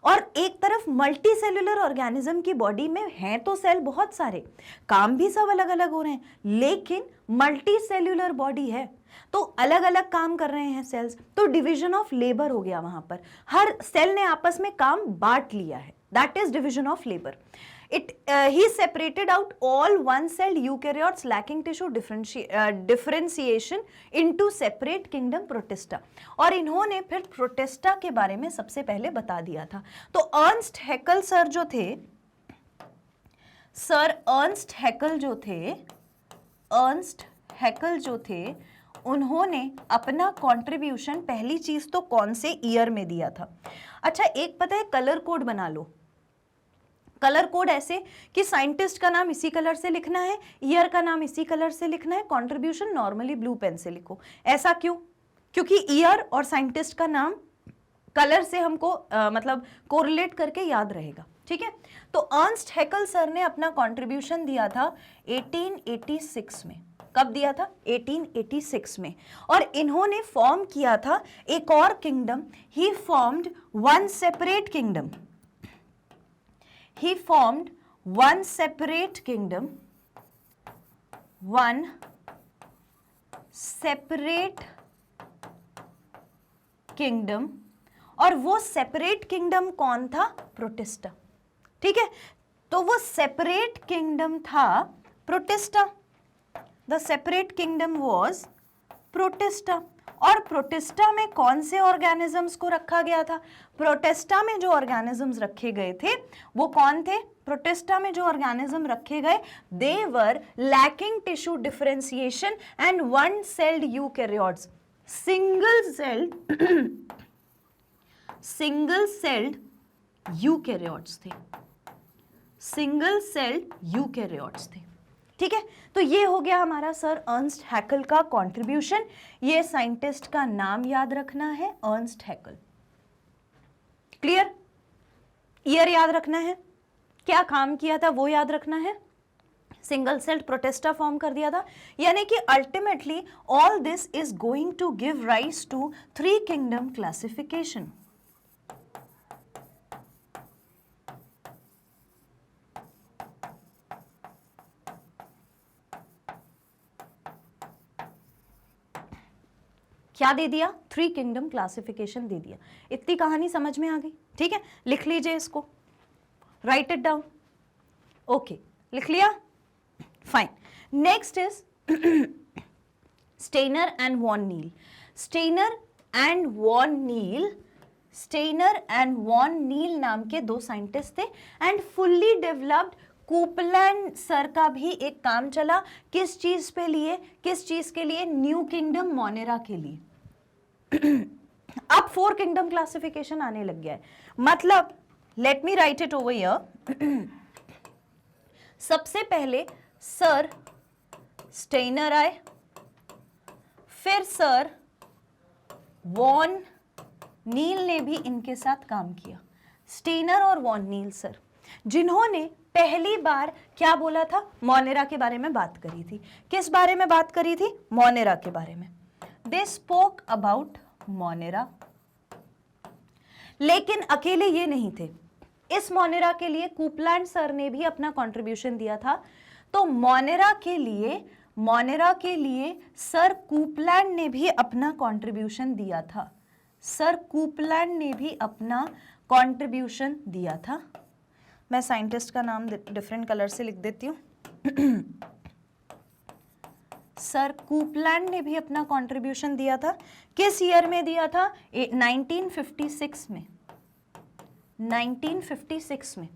और एक तरफ मल्टी सेल्यूलर ऑर्गेनिज्म की बॉडी में हैं तो सेल बहुत सारे, काम भी सब अलग अलग हो रहे हैं, लेकिन मल्टी सेल्यूलर बॉडी है तो अलग अलग काम कर रहे हैं सेल्स, तो डिवीजन ऑफ लेबर हो गया वहां पर, हर सेल ने आपस में काम बांट लिया है, that is division of labour. He separated out all one-celled eukaryotes lacking tissue differentiation into separate kingdom protista. और इन्होंने फिर प्रोटेस्टा के बारे में सबसे पहले बता दिया था. तो अर्नस्ट हैकेल सर जो थे, अर्नस्ट हैकेल जो थे, उन्होंने अपना कंट्रीब्यूशन पहली चीज तो कौन से ईयर में दिया था. अच्छा, एक पता है, कलर कोड बना लो. कलर कोड ऐसे कि साइंटिस्ट का नाम इसी कलर से लिखना है, ईयर का नाम इसी कलर से लिखना है, कंट्रीब्यूशन नॉर्मली ब्लू पेन से लिखो. ऐसा क्यों? क्योंकि ईयर और साइंटिस्ट का नाम कलर से हमको मतलब कोरिलेट करके याद रहेगा. ठीक है. तो अर्नस्ट हैकेल सर ने अपना कंट्रीब्यूशन दिया था 1886 में. कब दिया था? 1886 में. और इन्होंने फॉर्म किया था एक और kingdom. He formed one separate kingdom. He formed one separate kingdom, one separate kingdom, और वो separate kingdom कौन था? प्रोटिस्टा. ठीक है. तो वो separate kingdom था protista. The separate kingdom was protista. और प्रोटिस्टा में कौन से ऑर्गेनिजम्स को रखा गया था? प्रोटिस्टा में जो ऑर्गेनिजम्स रखे गए थे वो कौन थे? प्रोटिस्टा में जो ऑर्गेनिज्म रखे गए, they were lacking tissue differentiation and one celled eukaryotes, single celled eukaryotes थे, सिंगल सेल्ड यूकैरियोट्स थे। ठीक है, तो ये हो गया हमारा सर अर्नस्ट हैकल का कंट्रीब्यूशन। ये साइंटिस्ट का नाम याद रखना है, अर्नस्ट हैकल। क्लियर? ईयर याद रखना है, क्या काम किया था वो याद रखना है, सिंगल सेल्ड प्रोटिस्टा फॉर्म कर दिया था। यानी कि ultimately all this is going to give rise to three kingdom classification. क्या दे दिया? थ्री किंगडम क्लासिफिकेशन दे दिया। इतनी कहानी समझ में आ गई? ठीक है, लिख लीजिए इसको, राइट इट डाउन। ओके, लिख लिया? Fine. Next is Stanier and van Niel. Stanier and van Niel नाम के दो साइंटिस्ट थे and fully developed Copeland sir का भी एक काम चला। किस चीज पे लिए? किस चीज के लिए? न्यू किंगडम मोनेरा के लिए। अब फोर किंगडम क्लासिफिकेशन आने लग गया है। मतलब let me right it over here. सबसे पहले सर स्टेनर आए, फिर सर वॉन नील ने भी इनके साथ काम किया। स्टेनर और वॉन नील सर, जिन्होंने पहली बार क्या बोला था? मोनेरा के बारे में बात करी थी। किस बारे में बात करी थी? मोनेरा के बारे में। They spoke about Monera. लेकिन अकेले ये नहीं थे, इस मोनेरा के लिए कूपलैंड सर ने भी अपना कंट्रीब्यूशन दिया था। तो मोनेरा के लिए सर कूपलैंड ने भी अपना कंट्रीब्यूशन दिया था। सर कूपलैंड ने भी अपना कंट्रीब्यूशन दिया था। मैं साइंटिस्ट का नाम डिफरेंट कलर से लिख देती हूँ। सर कूपलैंड ने भी अपना कंट्रीब्यूशन दिया था। किस ईयर में दिया था? 1956 में। 1956 में।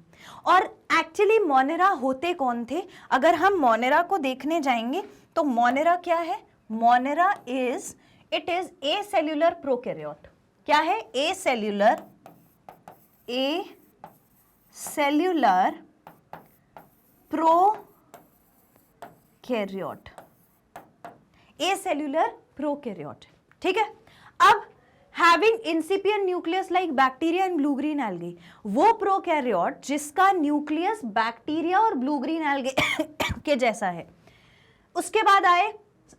और एक्चुअली मोनेरा होते कौन थे? अगर हम मोनेरा को देखने जाएंगे तो मोनेरा क्या है? Monera is a cellular prokaryote. क्या है? A cellular prokaryote. A cellular prokaryote. ठीक है। अब having incipient nucleus like bacteria and blue green algae, वो प्रोकैरियोट जिसका न्यूक्लियस बैक्टीरिया और ब्लू ग्रीन एल्गे के जैसा है। उसके बाद आए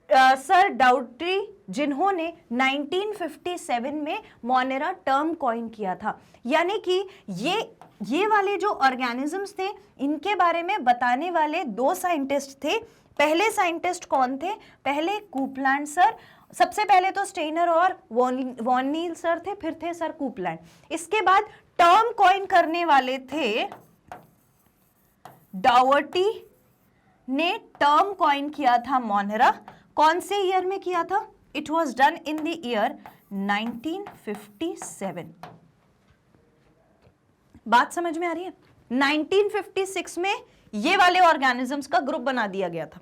सर डाउट्री, जिन्होंने 1957 में मोनेरा टर्म कॉइन किया था। यानी कि ये वाले जो ऑर्गेनिजम्स थे, इनके बारे में बताने वाले दो साइंटिस्ट थे। पहले साइंटिस्ट कौन थे? पहले कूपलैंड सर। सबसे पहले तो स्टेनर और वॉन नील सर थे, फिर थे सर कूपलैंड। इसके बाद टर्म कॉइन करने वाले थे डावर्टी ने टर्म कॉइन किया था मोनेरा। कौन से ईयर में किया था? It was done in the year 1957। बात समझ में आ रही है? 1956 में ये वाले ऑर्गेनिजम्स का ग्रुप बना दिया गया था।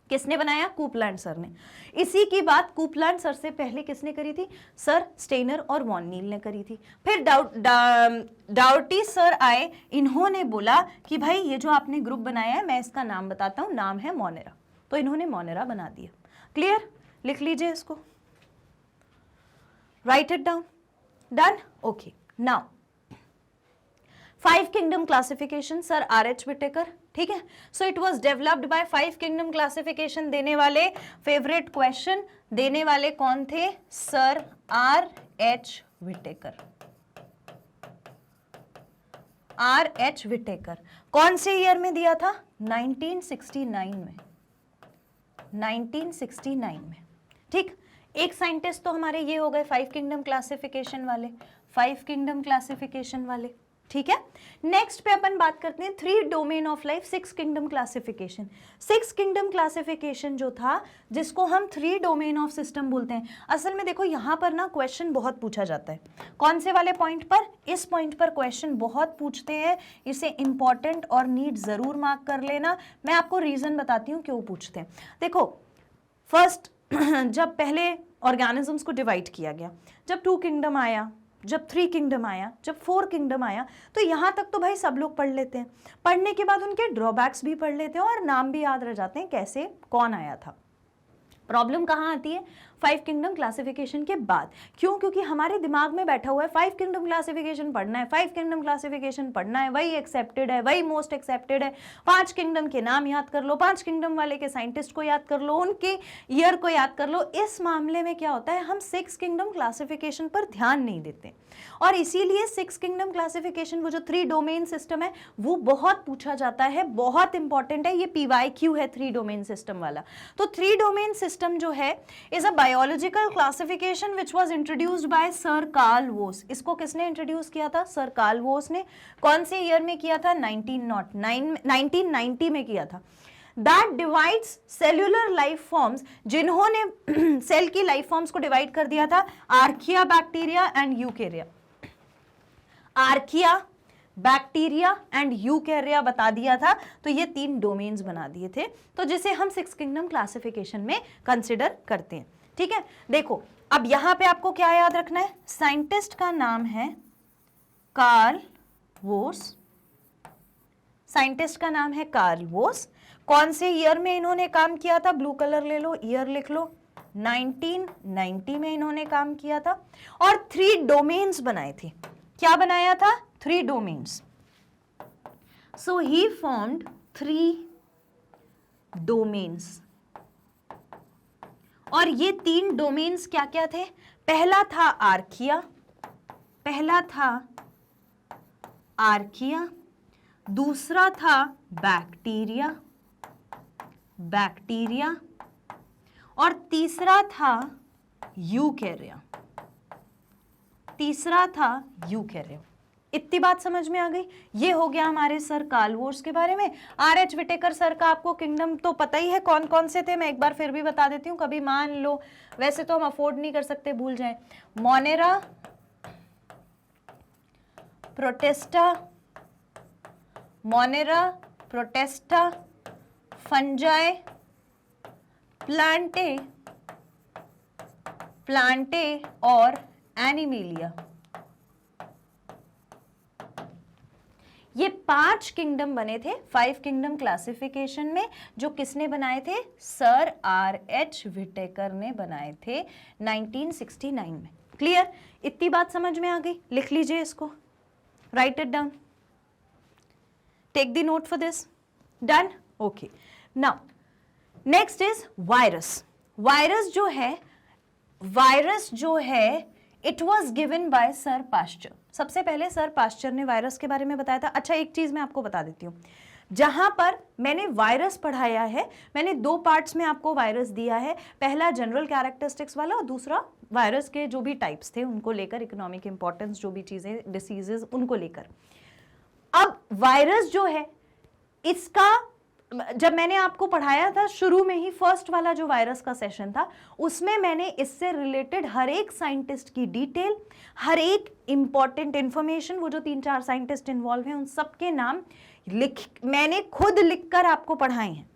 किसने बनाया? कूपलैंड सर ने। इसी की बात कूपलैंड सर से पहले किसने करी थी? सर स्टेनर और वॉन नील ने करी थी। फिर डाउटी सर आए, इन्होंने बोला कि भाई ये जो आपने ग्रुप बनाया है, मैं इसका नाम बताता हूं, नाम है मोनेरा। तो इन्होंने मोनेरा बना दिया। क्लियर? लिख लीजिए इसको, write it down. Done? Okay. Now 5 kingdom classification, sir R.H. Whittaker. ठीक है। So it was developed by 5 kingdom classification. देने वाले फेवरेट क्वेश्चन देने वाले कौन थे? Sir R.H. Whittaker. R.H. Whittaker. कौन से ईयर में दिया था? 1969 में। 1969 में। ठीक। एक साइंटिस्ट तो हमारे ये हो गए 5 किंगडम क्लासिफिकेशन वाले, 5 किंगडम क्लासिफिकेशन वाले। ठीक है। नेक्स्ट पे अपन बात करते हैं 3 domain of life 6 kingdom classification. 6 kingdom classification जो था, जिसको हम 3 डोमेन ऑफ सिस्टम बोलते हैं। असल में देखो यहाँ पर ना क्वेश्चन बहुत पूछा जाता है। कौन से वाले पॉइंट पर? इस पॉइंट पर क्वेश्चन बहुत पूछते हैं, इसे इंपॉर्टेंट और नीट जरूर मार्क कर लेना। मैं आपको रीजन बताती हूँ क्यों पूछते हैं। देखो फर्स्ट जब पहले ऑर्गेनिजम्स को डिवाइड किया गया, जब 2 किंगडम आया, जब 3 किंगडम आया, जब 4 किंगडम आया, तो यहाँ तक तो भाई सब लोग पढ़ लेते हैं। पढ़ने के बाद उनके ड्रॉबैक्स भी पढ़ लेते हैं और नाम भी याद रह जाते हैं कैसे कौन आया था। प्रॉब्लम कहाँ आती है? 5 किंगडम क्लासिफिकेशन के बाद। क्यों? क्योंकि हमारे दिमाग में बैठा हुआ है 5 किंगडम क्लासिफिकेशन पढ़ना है, 5 किंगडम क्लासिफिकेशन पढ़ना है, वही एक्सेप्टेड है, वही मोस्ट एक्सेप्टेड है। 5 किंगडम के नाम याद कर लो, 5 किंगडम वाले के साइंटिस्ट को याद कर लो, उनके ईयर को याद कर लो। इस मामले में क्या होता है, हम 6 किंगडम क्लासिफिकेशन पर ध्यान नहीं देते और इसीलिए 6 किंगडम क्लासिफिकेशन, वो जो 3 डोमेन सिस्टम है, वो बहुत पूछा जाता है, बहुत इंपॉर्टेंट है। ये PYQ है 3 डोमेन सिस्टम वाला। तो 3 डोमेन सिस्टम जो है is a biological classification which was introduced by sir Carl Woese. इसको किसने इंट्रोड्यूस किया था? सर कार्ल वोस ने। कौन से ईयर में किया था? 1990 में किया था। That divides cellular life forms, जिन्होंने सेल की लाइफ फॉर्म्स को डिवाइड कर दिया था archaea, bacteria and Eukarya. Archaea, bacteria and Eukarya बता दिया था, तो ये 3 डोमेन्स बना दिए थे, तो जिसे हम 6 किंगडम क्लासिफिकेशन में कंसिडर करते हैं। ठीक है, देखो अब यहां पे आपको क्या याद रखना है? साइंटिस्ट का नाम है कार्ल वोस। साइंटिस्ट का नाम है कार्ल वोस। कौन से ईयर में इन्होंने काम किया था? ब्लू कलर ले लो, ईयर लिख लो। 1990 में इन्होंने काम किया था और 3 डोमेन्स बनाए थे। क्या बनाया था? 3 डोमेन्स। सो ही फॉर्म्ड 3 डोमेन्स और ये 3 डोमेन्स क्या क्या थे? पहला था आर्किया, दूसरा था बैक्टीरिया और तीसरा था यूकेरिया। इतनी बात समझ में आ गई? ये हो गया हमारे सर कार्ल वोस के बारे में। RH विटेकर सर का आपको किंगडम तो पता ही है कौन कौन से थे, मैं एक बार फिर भी बता देती हूँ, कभी मान लो, वैसे तो हम अफोर्ड नहीं कर सकते, भूल जाए। मोनेरा, प्रोटेस्टा, फंजाई, प्लांटे और एनिमेलिया। ये 5 किंगडम बने थे 5 किंगडम क्लासिफिकेशन में, जो किसने बनाए थे? सर RH विटेकर ने बनाए थे 1969 में। क्लियर? इतनी बात समझ में आ गई? लिख लीजिए इसको, write it down, take the note for this. Done? Okay. Now next is virus. Virus जो है it was given by sir Pasteur. सबसे पहले सर पास्चर ने वायरस के बारे में बताया था। अच्छा, एक चीज मैं आपको बता देती हूँ, जहां पर मैंने वायरस पढ़ाया है, मैंने 2 पार्ट्स में आपको वायरस दिया है। पहला जनरल कैरेक्टरिस्टिक्स वाला और दूसरा वायरस के जो भी टाइप्स थे उनको लेकर, इकोनॉमिक इंपॉर्टेंस, जो भी चीजें, डिसीजेस, उनको लेकर। अब वायरस जो है, इसका जब मैंने आपको पढ़ाया था शुरू में ही, फर्स्ट वाला जो वायरस का सेशन था, उसमें मैंने इससे रिलेटेड हर एक साइंटिस्ट की डिटेल, हर एक इंपॉर्टेंट इंफॉर्मेशन, वो जो 3-4 साइंटिस्ट इन्वॉल्व हैं उन सबके नाम मैंने खुद लिखकर आपको पढ़ाए हैं।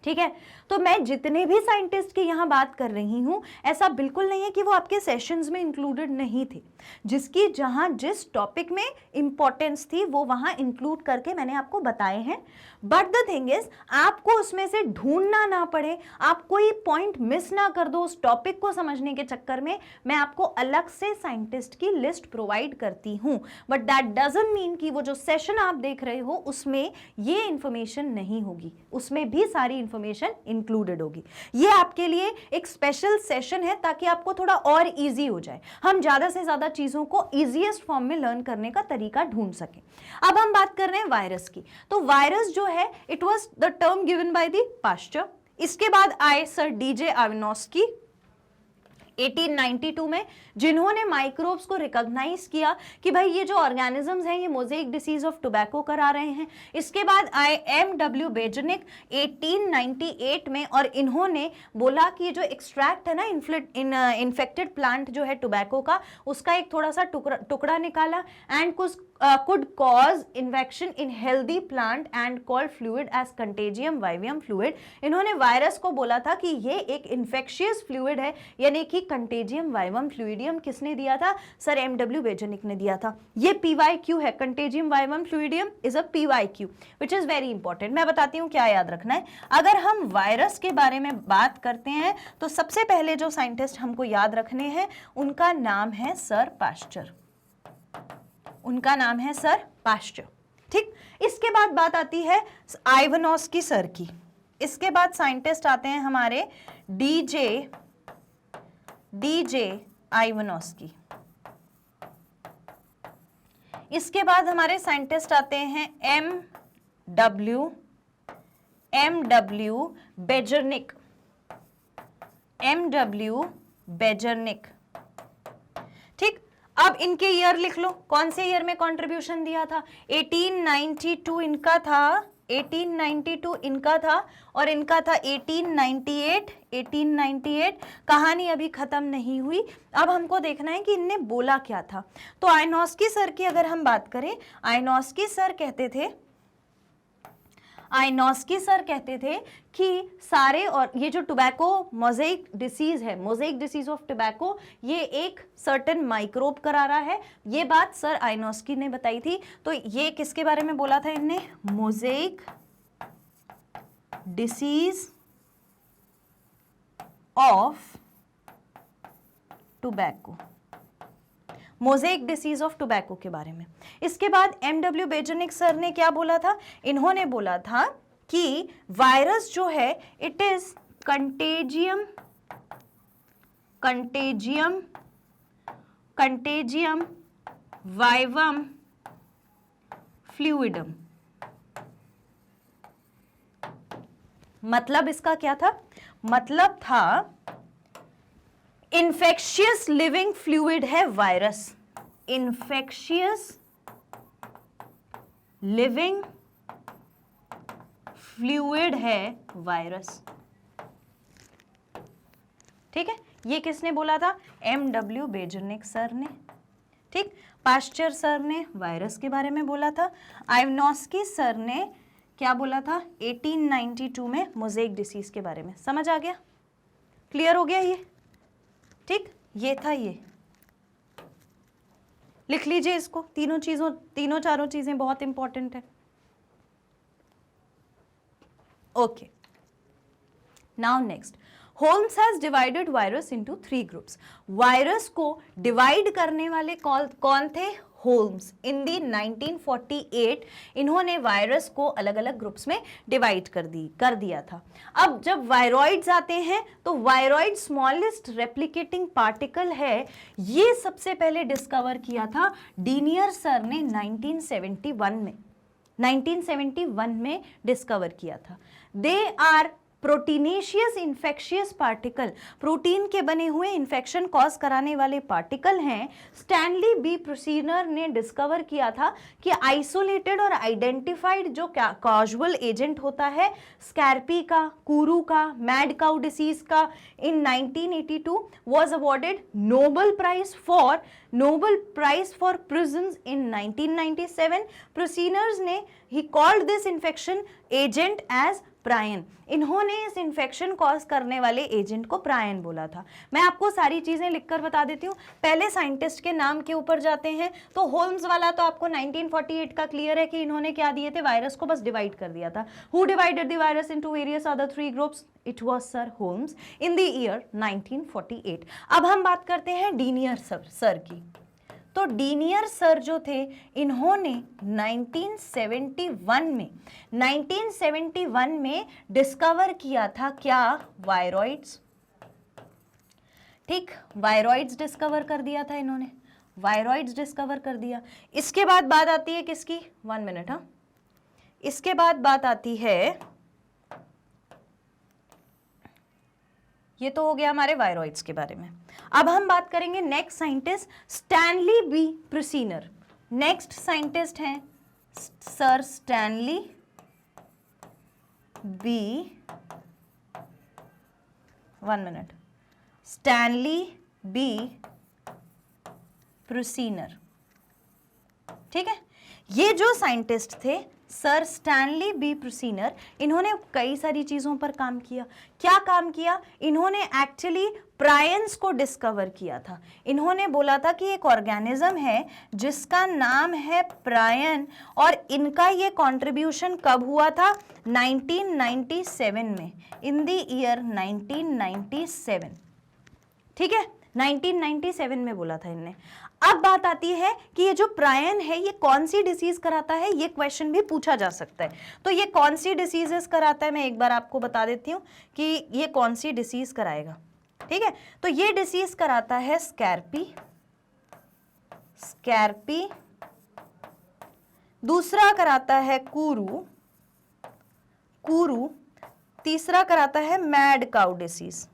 ठीक है, तो मैं जितने भी साइंटिस्ट की यहां बात कर रही हूं, ऐसा बिल्कुल नहीं है कि वो आपके सेशंस में इंक्लूडेड नहीं थे। जिसकी जहां जिस टॉपिक में इंपॉर्टेंस थी वो वहां इंक्लूड करके मैंने आपको बताए हैं। बट द थिंग इज, आपको उसमें से ढूंढना ना पड़े, आप कोई पॉइंट मिस ना कर दो उस टॉपिक को समझने के चक्कर में, मैं आपको अलग से साइंटिस्ट की लिस्ट प्रोवाइड करती हूं। बट दैट डजंट मीन कि वो जो सेशन आप देख रहे हो उसमें ये इंफॉर्मेशन नहीं होगी, उसमें भी सारी इंफॉर्मेशन इंक्लूडेड होगी। ये आपके लिए एक स्पेशल सेशन है ताकि आपको थोड़ा और इजी हो जाए, हम ज्यादा से ज्यादा चीजों को इजीएस्ट फॉर्म में लर्न करने का तरीका ढूंढ सकें। अब हम बात कर रहे हैं वायरस की। तो वायरस जो है, it was the term given by the Pasteur. इसके बाद आए सर DJ आविनोस्की, 1892 में, जिन्होंने माइक्रोब्स को रिकॉग्नाइज किया कि भाई ये जो ऑर्गेनिजम्स हैं ये मोज़ेइक डिसीज ऑफ टोबैको करा रहे हैं। इसके बाद आए M.W. बेजनिक 1898 में, और इन्होंने बोला कि ये जो एक्सट्रैक्ट है ना इन्फेक्टेड प्लांट जो है टोबैको का, उसका एक थोड़ा सा टुकड़ा निकाला and could cause infection in healthy plant and called fluid as contagium vivium fluid। इन्होंने वायरस को बोला था कि ये एक इन्फेक्शियस फ्लूइड है, यानी कि कंटेजियम वाइवम फ्लूइडियम किसने दिया था? Sir M.W. बेजनिक ने दिया था। ये PYQ है, contagium vivum fluidum is a PYQ which is very important. मैं बताती हूँ क्या याद रखना है। अगर हम वायरस के बारे में बात करते हैं तो सबसे पहले जो साइंटिस्ट हमको याद रखने हैं उनका नाम है सर पाश्चर। उनका नाम है सर पाश्चर। ठीक, इसके बाद बात आती है आइवानोस्की सर की। इसके बाद साइंटिस्ट आते हैं हमारे डीजे आइवानोस्की। इसके बाद हमारे साइंटिस्ट आते हैं M.W. बेजनिक। M.W. बेजनिक। ठीक, अब इनके ईयर लिख लो, कौन से ईयर में कंट्रीब्यूशन दिया था? 1892 इनका था, 1892 इनका था, और इनका था 1898। कहानी अभी खत्म नहीं हुई, अब हमको देखना है कि इनने बोला क्या था। तो आइवानोस्की सर की अगर हम बात करें, आइवानोस्की सर कहते थे कि सारे, और ये जो टोबैको मोज़ेइक डिसीज है, मोज़ेइक डिसीज ऑफ टोबैको, ये एक सर्टेन माइक्रोब करा रहा है। ये बात सर आइवानोस्की ने बताई थी। तो ये किसके बारे में बोला था इनने? Mosaic disease of tobacco, mosaic disease of tobacco के बारे में। इसके बाद M.W. बेजनिक सर ने क्या बोला था? इन्होंने बोला था कि वायरस जो है it is contagium vivum fluidum. मतलब इसका क्या था? मतलब था इन्फेक्शियस लिविंग फ्लूइड है वायरस, इन्फेक्शियस लिविंग फ्लूइड है वायरस। ठीक है, ये किसने बोला था? M.W. बेजनिक सर ने। ठीक, पाश्चर सर ने वायरस के बारे में बोला था, आइवानोस्की सर ने क्या बोला था? 1892 में मोज़ेइक डिसीज के बारे में। समझ आ गया? क्लियर हो गया ये? ठीक, ये था, ये लिख लीजिए इसको। तीनों चारों चीजें बहुत इंपॉर्टेंट है। Okay, now next, Holmes has divided virus into 3 groups. Virus को डिवाइड करने वाले कौन थे? होल्म्स। इन दी 1948 इन्होंने वायरस को अलग अलग ग्रुप्स में डिवाइड कर दिया था। अब जब वायरॉइड्स आते हैं तो वायरॉइड स्मॉलेस्ट रेप्लिकेटिंग पार्टिकल है, ये सबसे पहले डिस्कवर किया था डीनियर सर ने 1971 में डिस्कवर किया था। They are proteinaceous infectious particle, protein के बने हुए इन्फेक्शन कॉज कराने वाले पार्टिकल हैं। स्टैनली बी प्रोसीनर ने डिस्कवर किया था कि आइसोलेटेड और आइडेंटिफाइड जो कॉजुअल एजेंट होता है स्कैर्पी का, कुरू का, मैड काउ डिसीज का, इन 1982 was awarded Nobel Prize for prisons in 1997. Proceners ने he called this infection agent as प्रायन। इन्होंने इस इन्फेक्शन कॉज करने वाले एजेंट को प्रायन बोला था। मैं आपको सारी चीजें लिखकर बता देती हूँ। पहले साइंटिस्ट के नाम के ऊपर जाते हैं तो होल्म्स वाला तो आपको 1948 का क्लियर है कि इन्होंने क्या दिए थे? वायरस को बस डिवाइड कर दिया था। Who divided the virus into various other 3 groups? It was sir Holmes in the year 1948। अब हम बात करते हैं डीनियर सर की। तो डीनियर सर जो थे इन्होंने 1971 में डिस्कवर किया था क्या? वायरॉइड्स। ठीक, वायरॉइड्स डिस्कवर कर दिया था इन्होंने, वायरॉइड्स डिस्कवर कर दिया। इसके बाद बात आती है किसकी? 1 मिनट। हाँ, इसके बाद बात आती है ये तो हो गया हमारे वायरॉइड्स के बारे में। अब हम बात करेंगे next scientist Stanley B Prusiner. Next scientist हैं sir Stanley B, 1 minute, Stanley B Prusiner. ठीक है, ये जो साइंटिस्ट थे सर स्टैनली बी प्रिसीनर, इन्होंने कई सारी चीज़ों पर काम किया। क्या काम किया? इन्होंने एक्चुअली प्रायंस को डिस्कवर किया था। इन्होंने बोला था कि एक ऑर्गेनिज्म है जिसका नाम है प्रायन, और इनका ये कंट्रीब्यूशन कब हुआ था? 1997 में, इन द ईयर 1997। ठीक है, 1997 में बोला था इनने। अब बात आती है कि ये जो प्रायन है ये कौन सी डिसीज कराता है, ये क्वेश्चन भी पूछा जा सकता है। तो ये कौन सी डिसीजेस कराता है, मैं एक बार आपको बता देती हूँ कि ये कौन सी डिसीज कराएगा। ठीक है, तो ये डिसीज कराता है स्कैर्पी, दूसरा कराता है कुरू, तीसरा कराता है mad cow disease,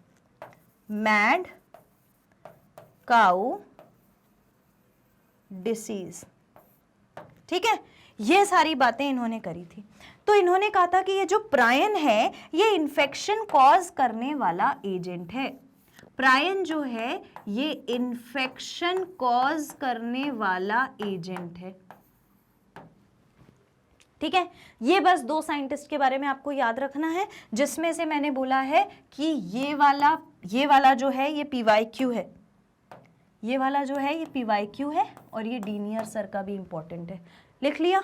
mad cow disease. ठीक है, ये सारी बातें इन्होंने करी थी। तो इन्होंने कहा था कि ये जो प्रायन है ये इन्फेक्शन कॉज करने वाला एजेंट है। प्रायन जो है ये इन्फेक्शन कॉज करने वाला एजेंट है। ठीक है, ये बस 2 साइंटिस्ट के बारे में आपको याद रखना है, जिसमें से मैंने बोला है कि ये वाला जो है ये PYQ है, ये वाला जो है ये PYQ है, और ये डीनियर सर का भी इंपॉर्टेंट है। लिख लिया?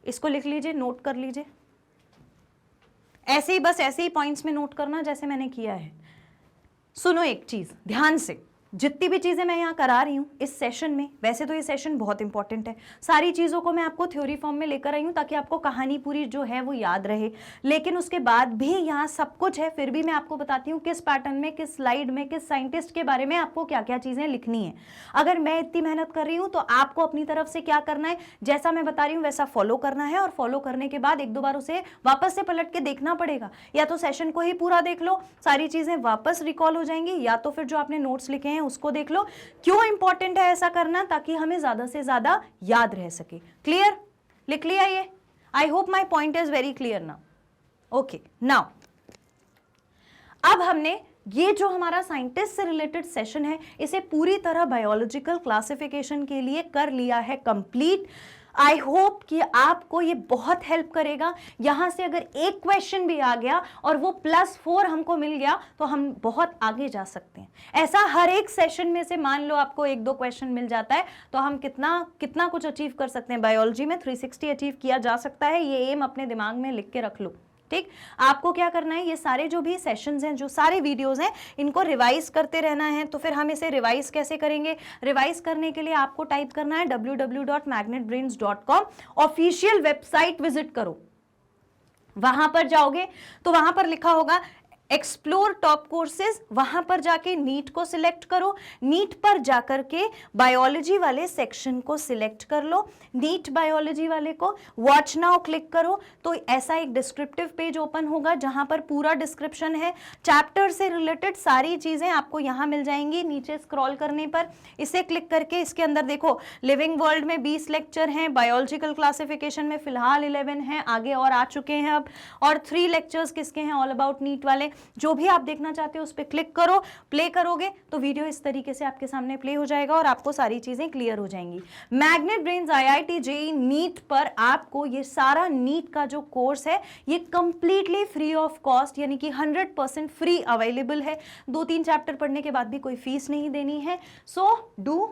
इसको लिख लीजिए, नोट कर लीजिए। ऐसे ही बस ऐसे ही पॉइंट्स में नोट करना जैसे मैंने किया है। सुनो एक चीज ध्यान से, जितनी भी चीज़ें मैं यहाँ करा रही हूँ इस सेशन में, वैसे तो ये सेशन बहुत इंपॉर्टेंट है, सारी चीज़ों को मैं आपको थ्योरी फॉर्म में लेकर आई हूँ ताकि आपको कहानी पूरी जो है वो याद रहे। लेकिन उसके बाद भी यहाँ सब कुछ है, फिर भी मैं आपको बताती हूँ किस पैटर्न में, किस स्लाइड में, किस साइंटिस्ट के बारे में आपको क्या क्या चीज़ें लिखनी है। अगर मैं इतनी मेहनत कर रही हूँ तो आपको अपनी तरफ से क्या करना है, जैसा मैं बता रही हूँ वैसा फॉलो करना है, और फॉलो करने के बाद 1-2 बार उसे वापस से पलट के देखना पड़ेगा। या तो सेशन को ही पूरा देख लो, सारी चीज़ें वापस रिकॉल हो जाएंगी, या तो फिर जो आपने नोट्स लिखे हैं उसको देख लो। क्यों इंपॉर्टेंट है ऐसा करना? ताकि हमें ज्यादा से ज्यादा याद रह सके। क्लियर? लिख लिया ये? I hope my point is very clear now. Okay, now अब हमने ये जो हमारा साइंटिस्ट से रिलेटेड सेशन है इसे पूरी तरह बायोलॉजिकल क्लासिफिकेशन के लिए कर लिया है कंप्लीट। आई होप कि आपको ये बहुत हेल्प करेगा। यहाँ से अगर एक क्वेश्चन भी आ गया और वो +4 हमको मिल गया तो हम बहुत आगे जा सकते हैं। ऐसा हर एक सेशन में से मान लो आपको 1-2 क्वेश्चन मिल जाता है तो हम कितना कुछ अचीव कर सकते हैं। बायोलॉजी में 360 अचीव किया जा सकता है। ये एम अपने दिमाग में लिख के रख लो। ठीक, आपको क्या करना है, ये सारे जो भी सेशंस हैं, जो सारे वीडियोस हैं, इनको रिवाइज करते रहना है। तो फिर हम इसे रिवाइज कैसे करेंगे? रिवाइज करने के लिए आपको टाइप करना है www.magnetbrains.com, ऑफिशियल वेबसाइट विजिट करो। वहां पर जाओगे तो वहां पर लिखा होगा एक्सप्लोर टॉप कोर्सेज, वहां पर जाके नीट को सिलेक्ट करो। नीट पर जाकर के बायोलॉजी वाले सेक्शन को सिलेक्ट कर लो, नीट बायोलॉजी वाले को। वॉच नाउ क्लिक करो तो ऐसा एक डिस्क्रिप्टिव पेज ओपन होगा जहां पर पूरा डिस्क्रिप्शन है, चैप्टर से रिलेटेड सारी चीजें आपको यहां मिल जाएंगी। नीचे स्क्रॉल करने पर इसे क्लिक करके इसके अंदर देखो, लिविंग वर्ल्ड में 20 लेक्चर हैं, बायोलॉजिकल क्लासिफिकेशन में फिलहाल 11 हैं, आगे और आ चुके हैं अब, और 3 लेक्चर्स किसके हैं, ऑल अबाउट नीट वाले। जो भी आप देखना चाहते हो उस पर क्लिक करो, प्ले करोगे तो वीडियो इस तरीके से आपके सामने प्ले हो जाएगा और आपको सारी चीजें क्लियर हो जाएंगी। Magnet brains IIT JEE NEET पर आपको ये सारा नीट का जो कोर्स है ये कंप्लीटली फ्री ऑफ कॉस्ट, यानी कि 100% फ्री अवेलेबल है। 2-3 चैप्टर पढ़ने के बाद भी कोई फीस नहीं देनी है। सो डू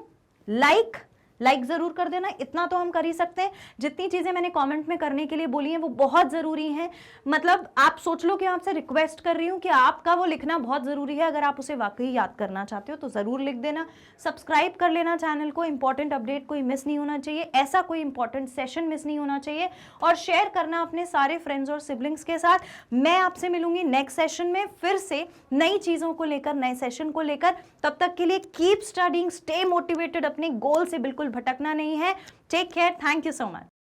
लाइक जरूर कर देना, इतना तो हम कर ही सकते हैं। जितनी चीजें मैंने कमेंट में करने के लिए बोली हैं वो बहुत जरूरी हैं। मतलब आप सोच लो कि आपसे रिक्वेस्ट कर रही हूं कि आपका वो लिखना बहुत जरूरी है। अगर आप उसे वाकई याद करना चाहते हो तो जरूर लिख देना। सब्सक्राइब कर लेना चैनल को, इंपॉर्टेंट अपडेट कोई मिस नहीं होना चाहिए, ऐसा कोई इंपॉर्टेंट सेशन मिस नहीं होना चाहिए, और शेयर करना अपने सारे फ्रेंड्स और सिबलिंग्स के साथ। मैं आपसे मिलूंगी नेक्स्ट सेशन में फिर से नई चीजों को लेकर, नए सेशन को लेकर। तब तक के लिए कीप स्टडीइंग, स्टे मोटिवेटेड, अपने गोल से बिल्कुल भटकना नहीं है। Take care, thank you so much.